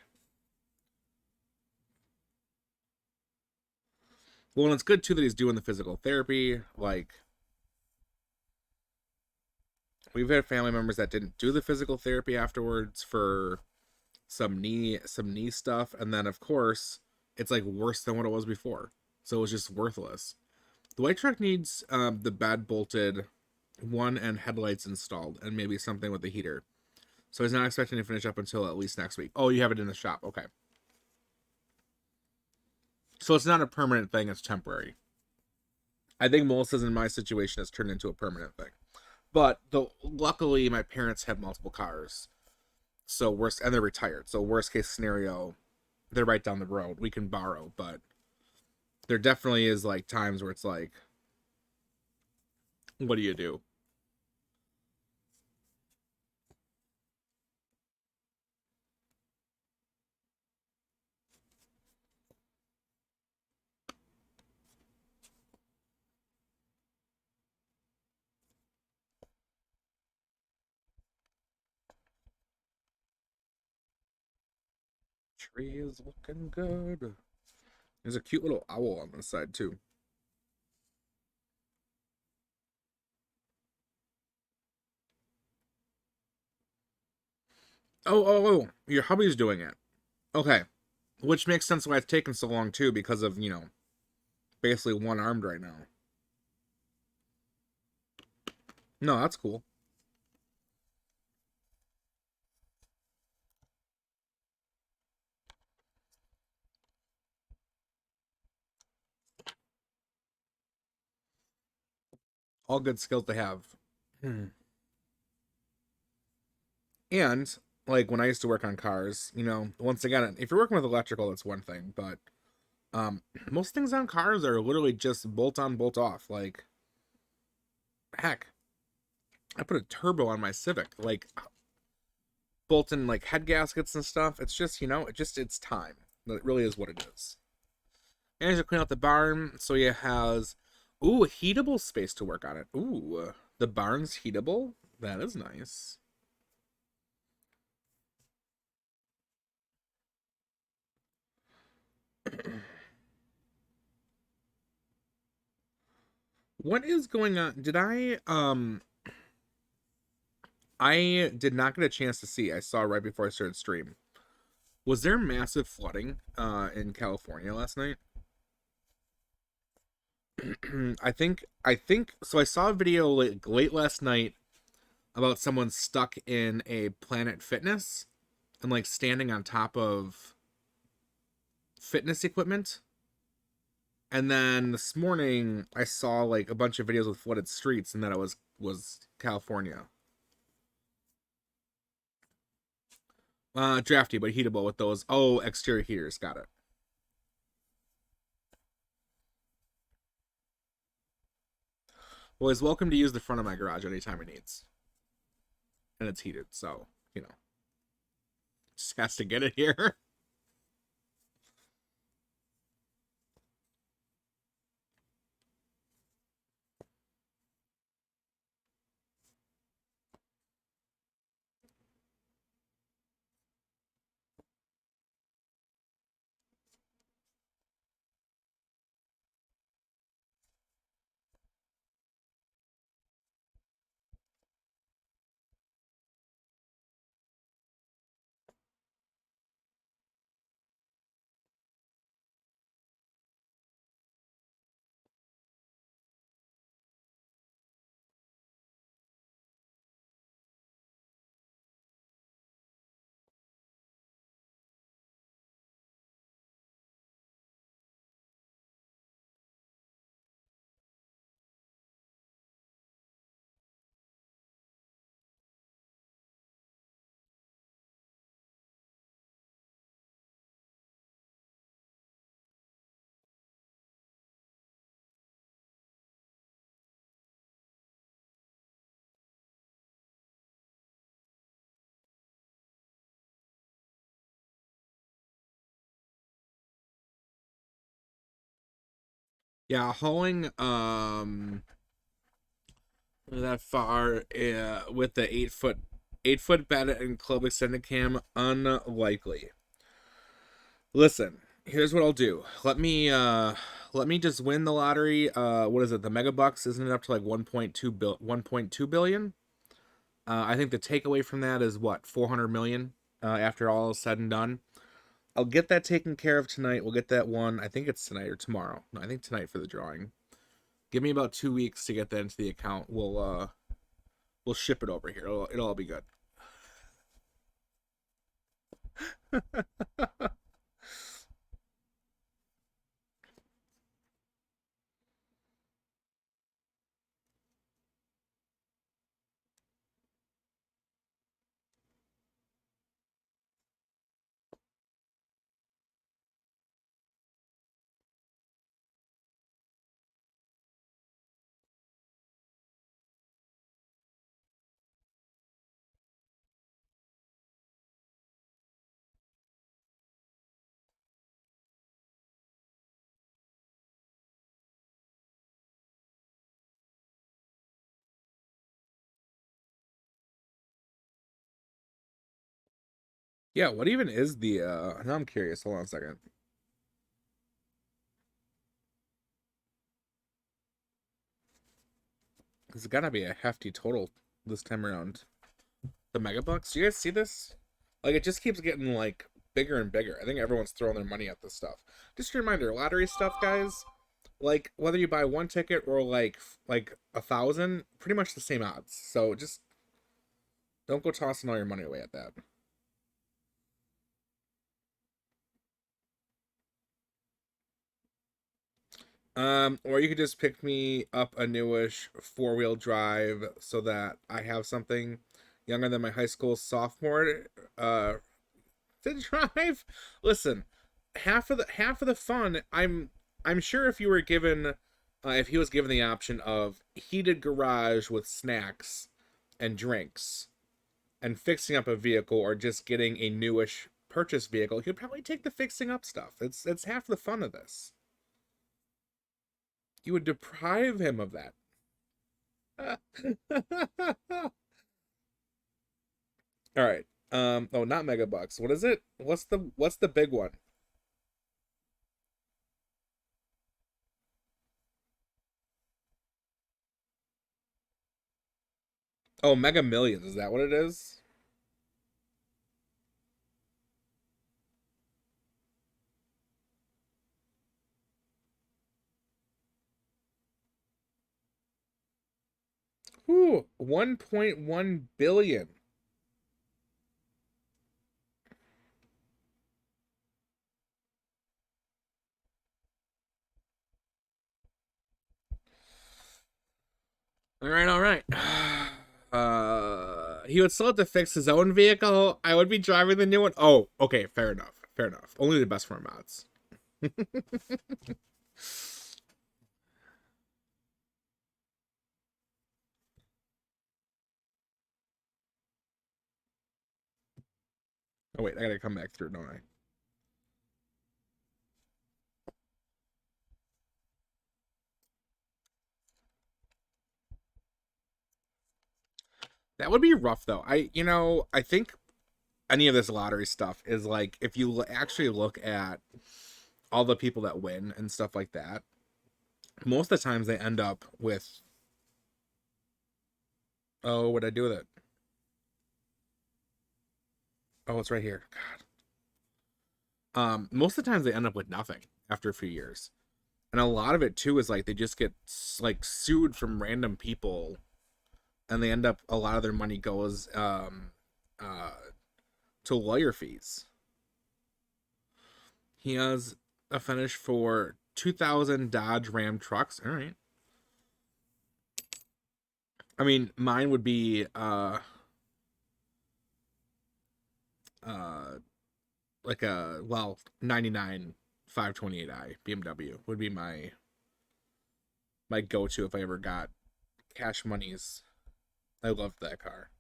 well, and it's good too that he's doing the physical therapy. Like, we've had family members that didn't do the physical therapy afterwards for some knee stuff, and then of course it's like worse than what it was before. So it was just worthless. The white truck needs the bed bolted, one and headlights installed, and maybe something with the heater. So he's not expecting to finish up until at least next week. Oh, you have it in the shop. Okay. So it's not a permanent thing, it's temporary. I think Melissa's in my situation has turned into a permanent thing. But luckily my parents have multiple cars. So worst and they're retired. So worst case scenario, they're right down the road. We can borrow, but there definitely is like times where it's like, what do you do? Tree is looking good. There's a cute little owl on this side too. Oh, your hubby's doing it. Okay. Which makes sense why it's taken so long too, because of, basically one armed right now. No, that's cool. All good skills to have. Hmm. And like when I used to work on cars, once again, if you're working with electrical, it's one thing, but most things on cars are literally just bolt on, bolt off. Like, heck, I put a turbo on my Civic, like bolting like head gaskets and stuff. It's just, it's time. It really is what it is. And he's gonna clean out the barn, so he has, ooh, a heatable space to work on it. Ooh, the barn's heatable. That is nice. What is going on? I did not get a chance to see. I saw right before I started stream. Was there massive flooding in California last night? I think so. I saw a video late last night about someone stuck in a Planet Fitness and like standing on top of fitness equipment. And then this morning I saw like a bunch of videos with flooded streets and that it was California. Drafty but heatable with those exterior heaters. Got it. Well, he's welcome to use the front of my garage anytime he needs. And it's heated, so, you know. Just has to get it here. Yeah, hauling that far with the 8 foot bed and club extended cam, unlikely. Listen, here's what I'll do. Let me just win the lottery. What is it? The mega bucks, isn't it up to like 1.2 billion? I think the takeaway from that is what, 400 million after all is said and done. I'll get that taken care of tonight. We'll get that one. I think it's tonight or tomorrow. No, I think tonight for the drawing. Give me about 2 weeks to get that into the account. We'll ship it over here. It'll all be good. Yeah, what even is the now I'm curious. Hold on a second. It's gotta be a hefty total this time around. The megabucks. Do you guys see this? Like it just keeps getting like bigger and bigger. I think everyone's throwing their money at this stuff. Just a reminder, lottery stuff, guys. Like whether you buy one ticket or like 1,000, pretty much the same odds. So just don't go tossing all your money away at that. Or you could just pick me up a newish 4-wheel drive so that I have something younger than my high school sophomore to drive. Listen, half of the fun. I'm sure if you were given, if he was given the option of heated garage with snacks and drinks and fixing up a vehicle or just getting a newish purchase vehicle, he'd probably take the fixing up stuff. It's half the fun of this. You would deprive him of that. All right. Oh, not megabucks. What is it? What's the big one? Oh, Mega Millions. Is that what it is? Ooh, 1.1 billion. All right, all right. He would still have to fix his own vehicle. I would be driving the new one. Oh, okay, fair enough. Fair enough. Only the best for mods. Oh wait, I gotta come back through, don't I? That would be rough though. I think any of this lottery stuff is like if you actually look at all the people that win and stuff like that, most of the times they end up with, oh, what'd I do with it? Oh, it's right here. God. Most of the times they end up with nothing after a few years, and a lot of it too is like they just get like sued from random people, and they end up a lot of their money goes uh to lawyer fees. He has a finish for 2000 Dodge Ram trucks. All right. I mean, mine would be uh like a, well, 99 528i BMW would be my go-to if I ever got cash monies. I loved that car.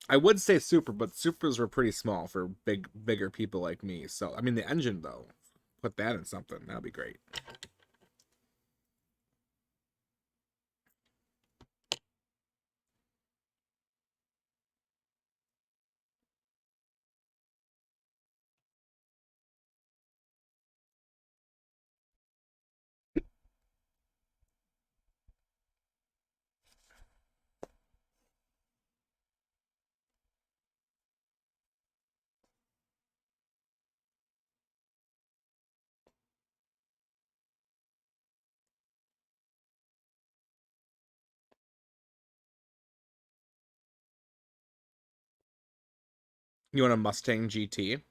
I would say Super, but Supers were pretty small for bigger people like me. So, I mean, the engine though, put that in something. That'd be great. You want a Mustang GT?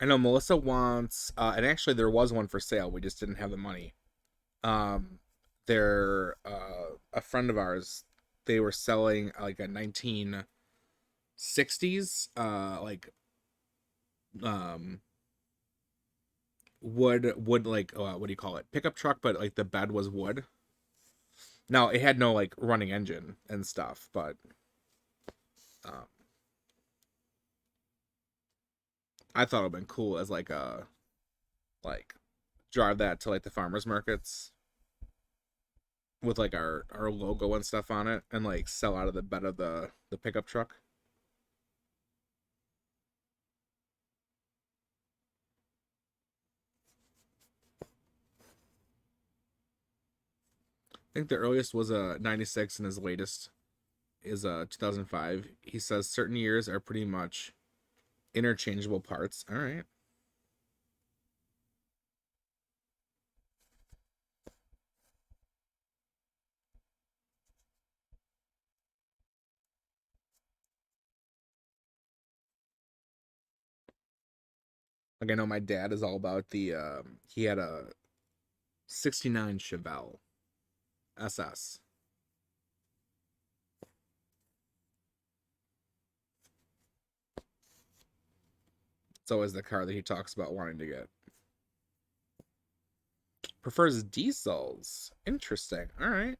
I know Melissa wants, and actually there was one for sale. We just didn't have the money. Um, they're a friend of ours. They were selling like a 1960s, like um wood, like, what do you call it? Pickup truck, but like the bed was wood. Now it had no like running engine and stuff, but um, I thought it'd been cool as like a, like, drive that to like the farmers markets with like our logo and stuff on it, and like sell out of the bed of the pickup truck. I think the earliest was a 96 and his latest is a 2005. He says certain years are pretty much interchangeable parts. All right. Like, I know my dad is all about the he had a 69 Chevelle SS. It's always the car that he talks about wanting to get. Prefers diesels. Interesting. All right.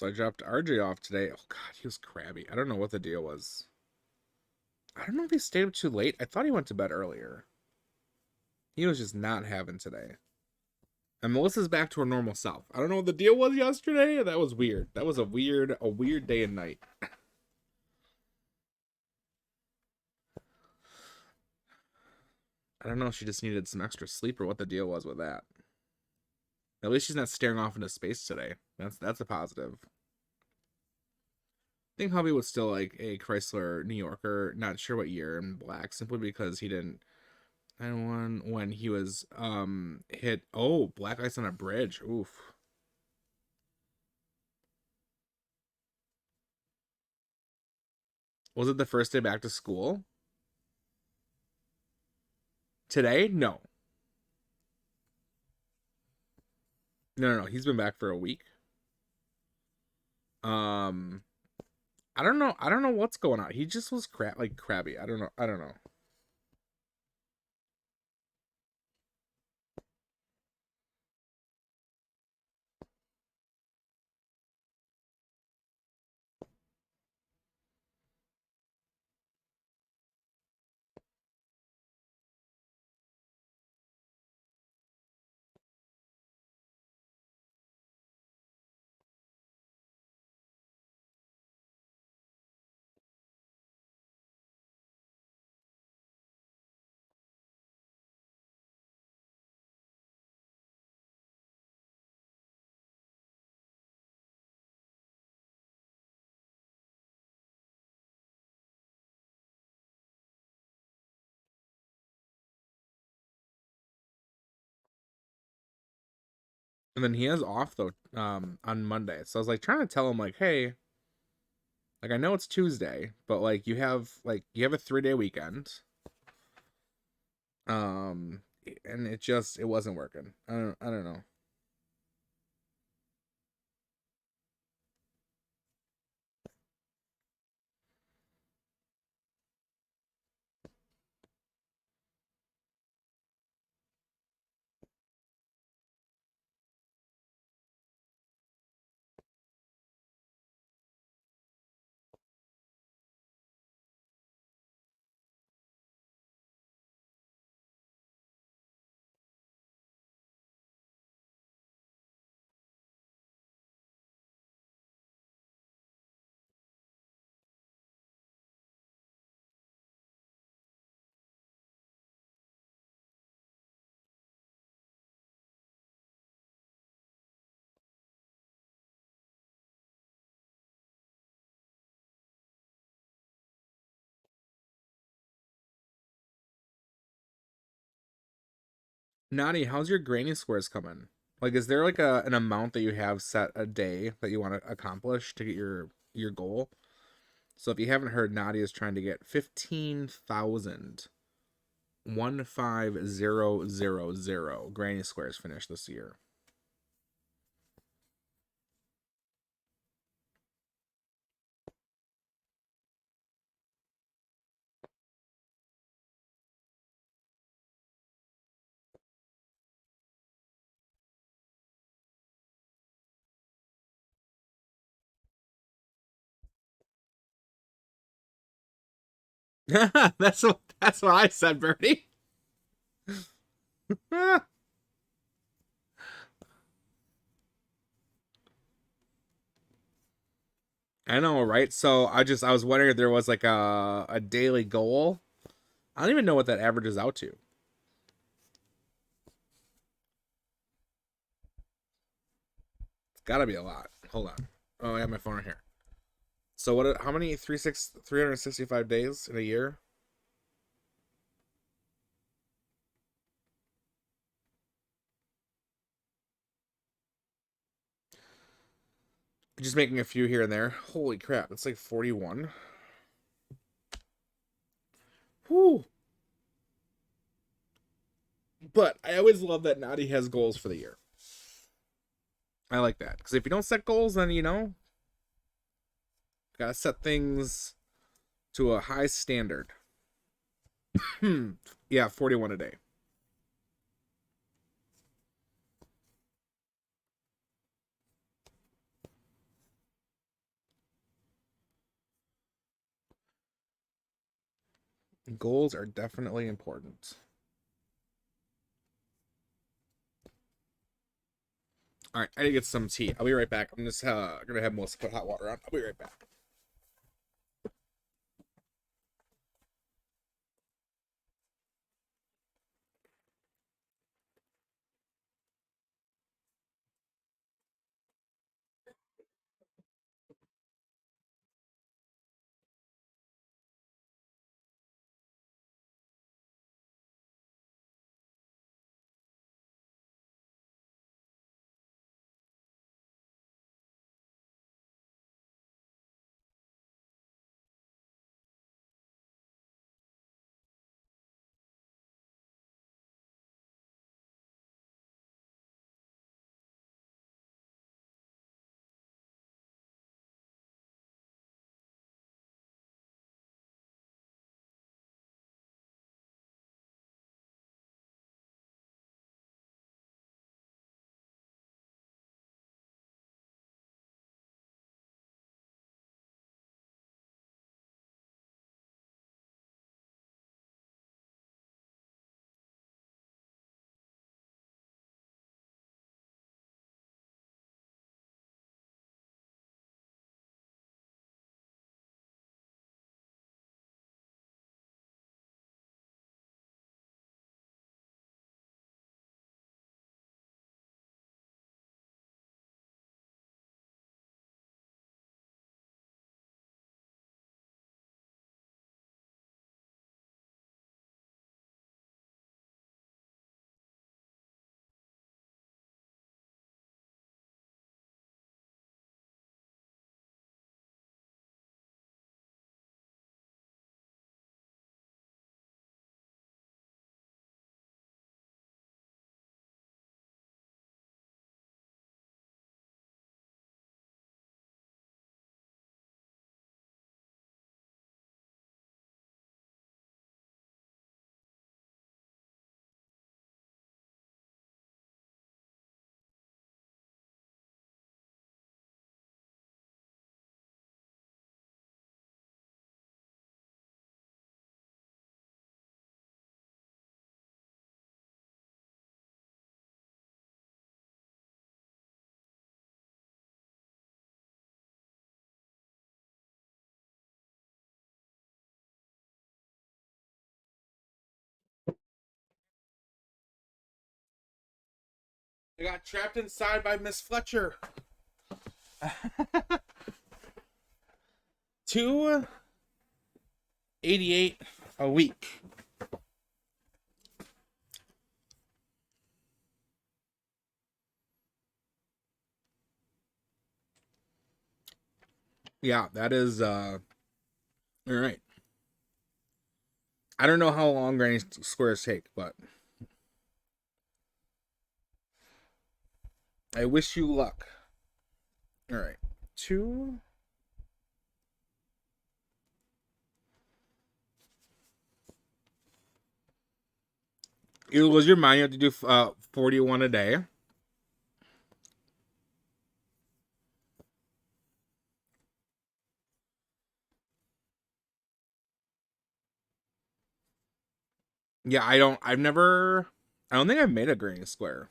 So I dropped RJ off today. Oh god, he was crabby. I don't know what the deal was. I don't know if he stayed up too late. I thought he went to bed earlier. He was just not having today. And Melissa's back to her normal self. I don't know what the deal was yesterday. That was weird. That was a weird day and night. I don't know if she just needed some extra sleep or what the deal was with that. At least she's not staring off into space today. That's a positive. I think hubby was still like a Chrysler New Yorker, not sure what year, in black, simply because he didn't. And when he was hit. Oh, black ice on a bridge. Oof. Was it the first day back to school? Today? No. No. He's been back for a week. Um, I don't know. I don't know what's going on. He just was crabby. I don't know. I don't know. And then he has off though, on Monday. So I was like trying to tell him like, hey, like I know it's Tuesday, but like you have a 3-day weekend. Um, and it wasn't working. I don't know. Nani, how's your granny squares coming? Like, is there like an amount that you have set a day that you want to accomplish to get your goal? So if you haven't heard, Nadia is trying to get 15,000 granny squares finished this year. That's what I said, Bertie. I know, right? So I was wondering if there was like a daily goal. I don't even know what that averages out to. It's got to be a lot. Hold on. Oh, I have my phone right here. So what? How many 365 days in a year? Just making a few here and there. Holy crap! It's like 41. Whew. But I always love that Nadi has goals for the year. I like that because if you don't set goals, then gotta set things to a high standard. Yeah, 41 a day. Goals are definitely important. All right, I need to get some tea. I'll be right back. I'm just gonna have Melissa put hot water on. I'll be right back. I got trapped inside by Miss Fletcher. 288 a week. Yeah, that is all right. I don't know how long granny squares take, but I wish you luck. All right. 2 It was your mind you have to do 41 a day. Yeah, I don't think I've made a granny square.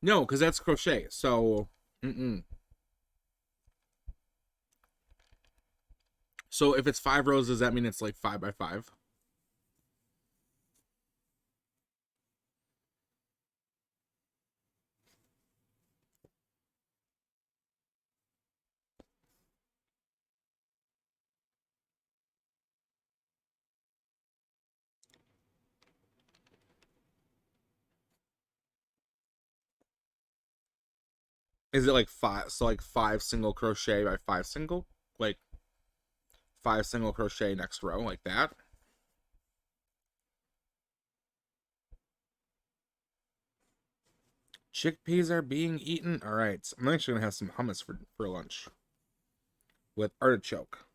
No, because that's crochet. So, mm-mm. So if it's 5 rows, does that mean it's like 5 by 5? Is it like five? So like 5 single crochet by 5 single, like 5 single crochet next row, like that. Chickpeas are being eaten. All right, so I'm actually gonna have some hummus for lunch with artichoke.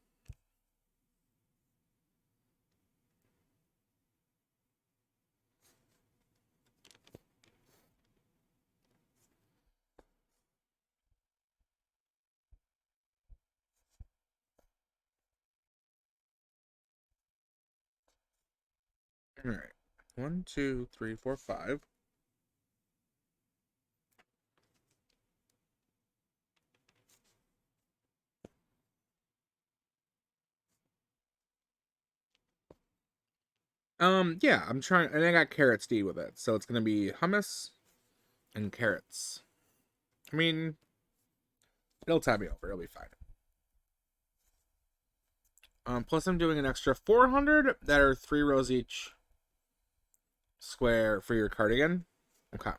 All right. 1, 2, 3, 4, 5. Yeah, I'm trying, and I got carrots to eat with it, so it's gonna be hummus and carrots. I mean, it'll tide me over. It'll be fine. Plus I'm doing an extra 400 that are 3 rows each square for your cardigan. Okay.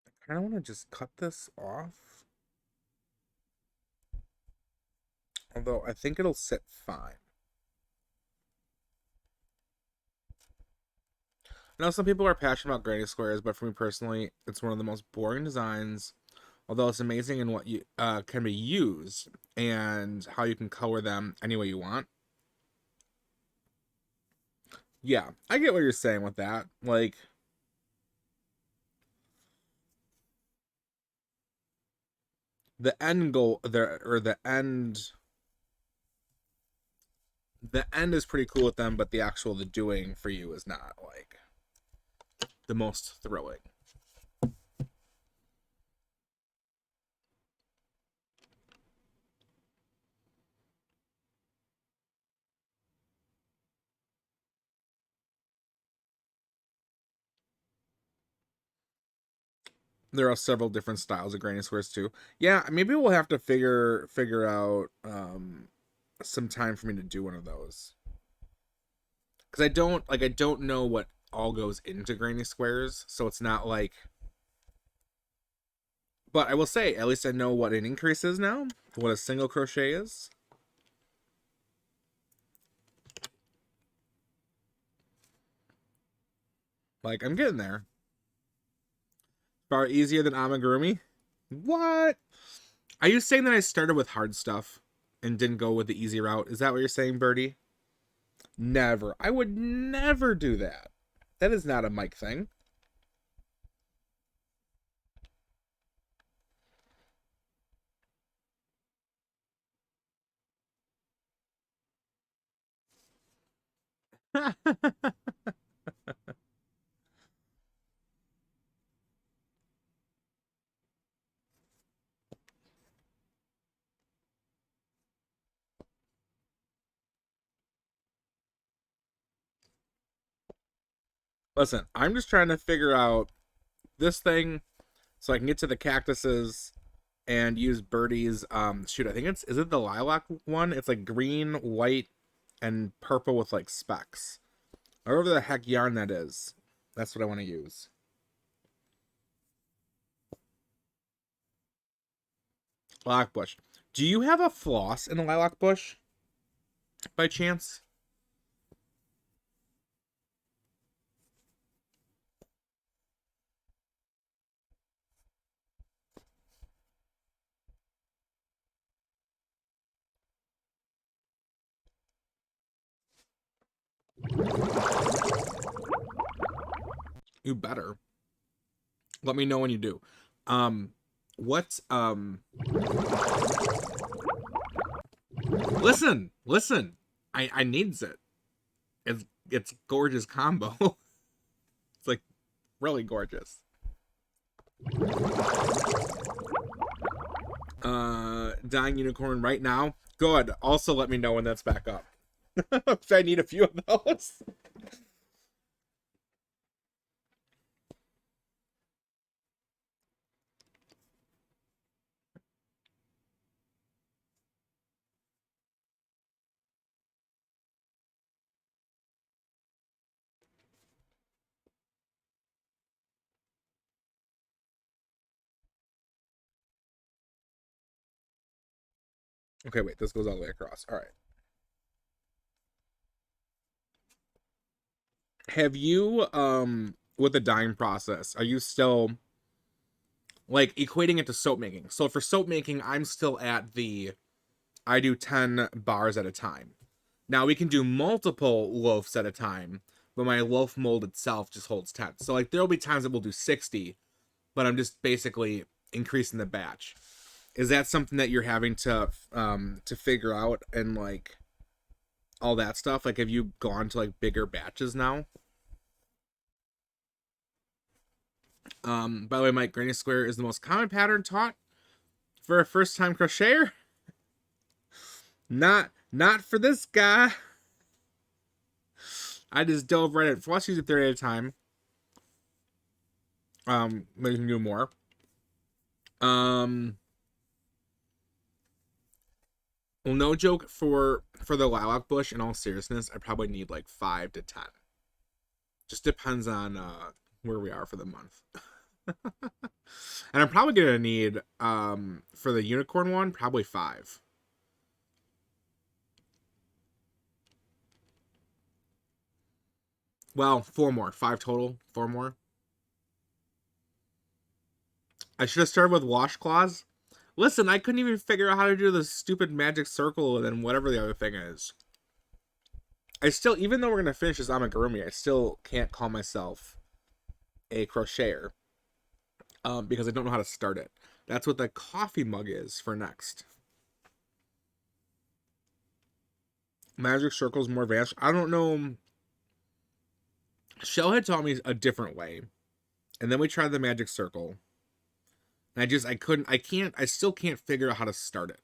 I kind of want to just cut this off. Although I think it'll sit fine. I know some people are passionate about granny squares, but for me personally, it's one of the most boring designs. Although it's amazing in what you can be used and how you can color them any way you want. Yeah, I get what you're saying with that. Like, the end goal there, or the end is pretty cool with them, but the doing for you is not like the most thrilling. There are several different styles of granny squares too. Yeah, maybe we'll have to figure out some time for me to do one of those, because I don't know what all goes into granny squares, so it's not like. But I will say, at least I know what an increase is now, what a single crochet is. Like, I'm getting there. Far easier than amigurumi. What? Are you saying that I started with hard stuff and didn't go with the easy route? Is that what you're saying, Birdie? Never. I would never do that. That is not a Mike thing. Listen, I'm just trying to figure out this thing so I can get to the cactuses and use Birdie's shoot, I think it's is it the lilac one? It's like green, white, and purple with like specks. Whatever the heck yarn that is. That's what I want to use. Lilac bush. Do you have a floss in the lilac bush by chance? You better. Let me know when you do. What's listen. I needs it. It's gorgeous combo. It's like really gorgeous. Dying unicorn right now. Good. Also let me know when that's back up. I need a few of those. Okay, wait, this goes all the way across. All right. Have you with the dyeing process, are you still like equating it to soap making? So for soap making, I'm still at the I do 10 bars at a time. Now we can do multiple loaves at a time, but my loaf mold itself just holds 10. So like there'll be times that we'll do 60, but I'm just basically increasing the batch. Is that something that you're having to figure out and like all that stuff? Like have you gone to like bigger batches now? By the way, Mike, granny square is the most common pattern taught for a first time crocheter. Not for this guy. I just dove right in. Let's use it 30 at a time. Maybe we can do more. Well, no joke, for the lilac bush, in all seriousness, I probably need like 5 to 10. Just depends on where we are for the month. And I'm probably gonna need for the unicorn one, probably 5. Well, 4 more. 5 total. 4 more. I should have started with washcloths. Listen, I couldn't even figure out how to do the stupid magic circle and then whatever the other thing is. I still, even though we're gonna finish this amigurumi, I still can't call myself a crocheter. Because I don't know how to start it. That's what the coffee mug is for next. Magic circle's more advanced. I don't know. Shell had taught me a different way, and then we tried the magic circle. And I still can't figure out how to start it.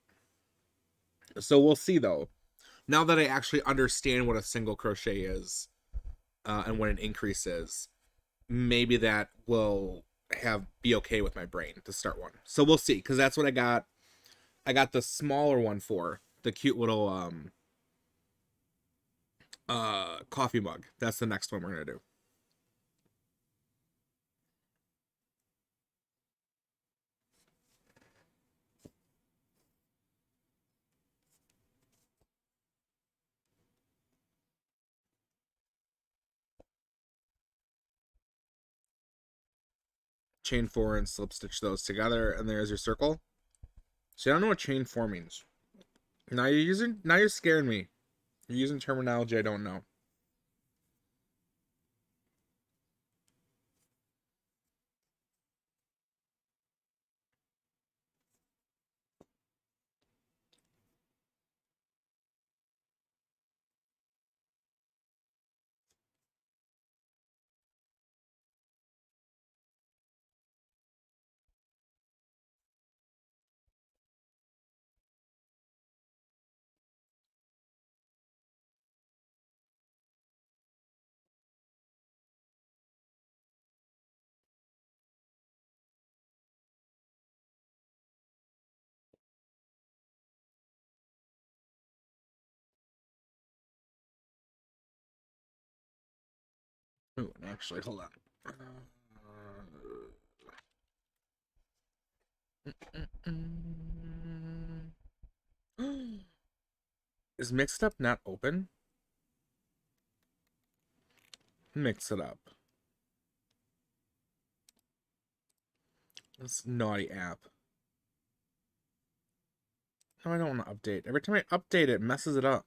So we'll see though. Now that I actually understand what a single crochet is, and what an increase is, maybe that will be okay with my brain to start one. So we'll see, because that's what I got. I got the smaller one for the cute little coffee mug. That's the next one we're gonna do. Chain 4 and slip stitch those together, and there's your circle. See, I don't know what chain 4 means. Now you're scaring me. You're using terminology I don't know. Ooh, actually, hold on. Is mixed up not open? Mix it up. This naughty app. No, I don't want to update. Every time I update it messes it up.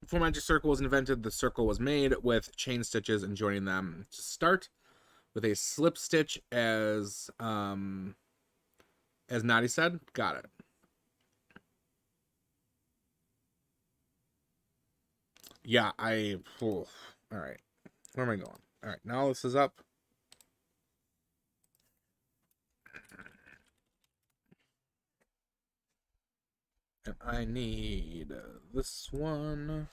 Before Magic Circle was invented, the circle was made with chain stitches and joining them to start with a slip stitch as Nadi said. Got it. Yeah, all right. Where am I going? All right, now this is up. And I need this one.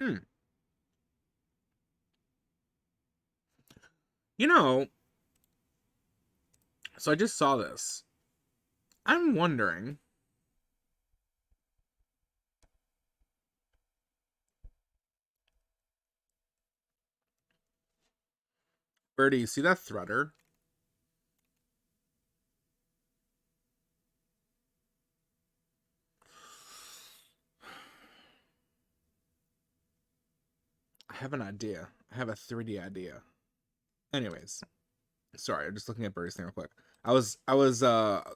Hmm. You know, so I just saw this. I'm wondering, Birdie, you see that threader? I have an idea. I have a 3D idea. Anyways, sorry, I'm just looking at Birdie's thing real quick. I was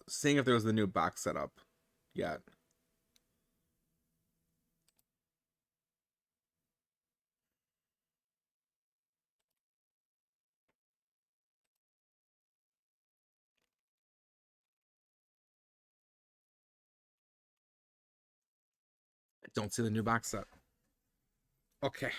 seeing if there was the new box set up yet. I don't see the new box set. Okay.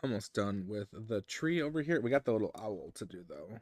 Almost done with the tree over here. We got the little owl to do though.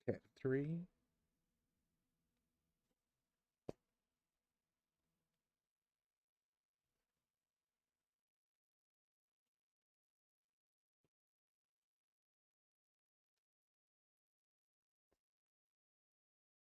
Okay, 3.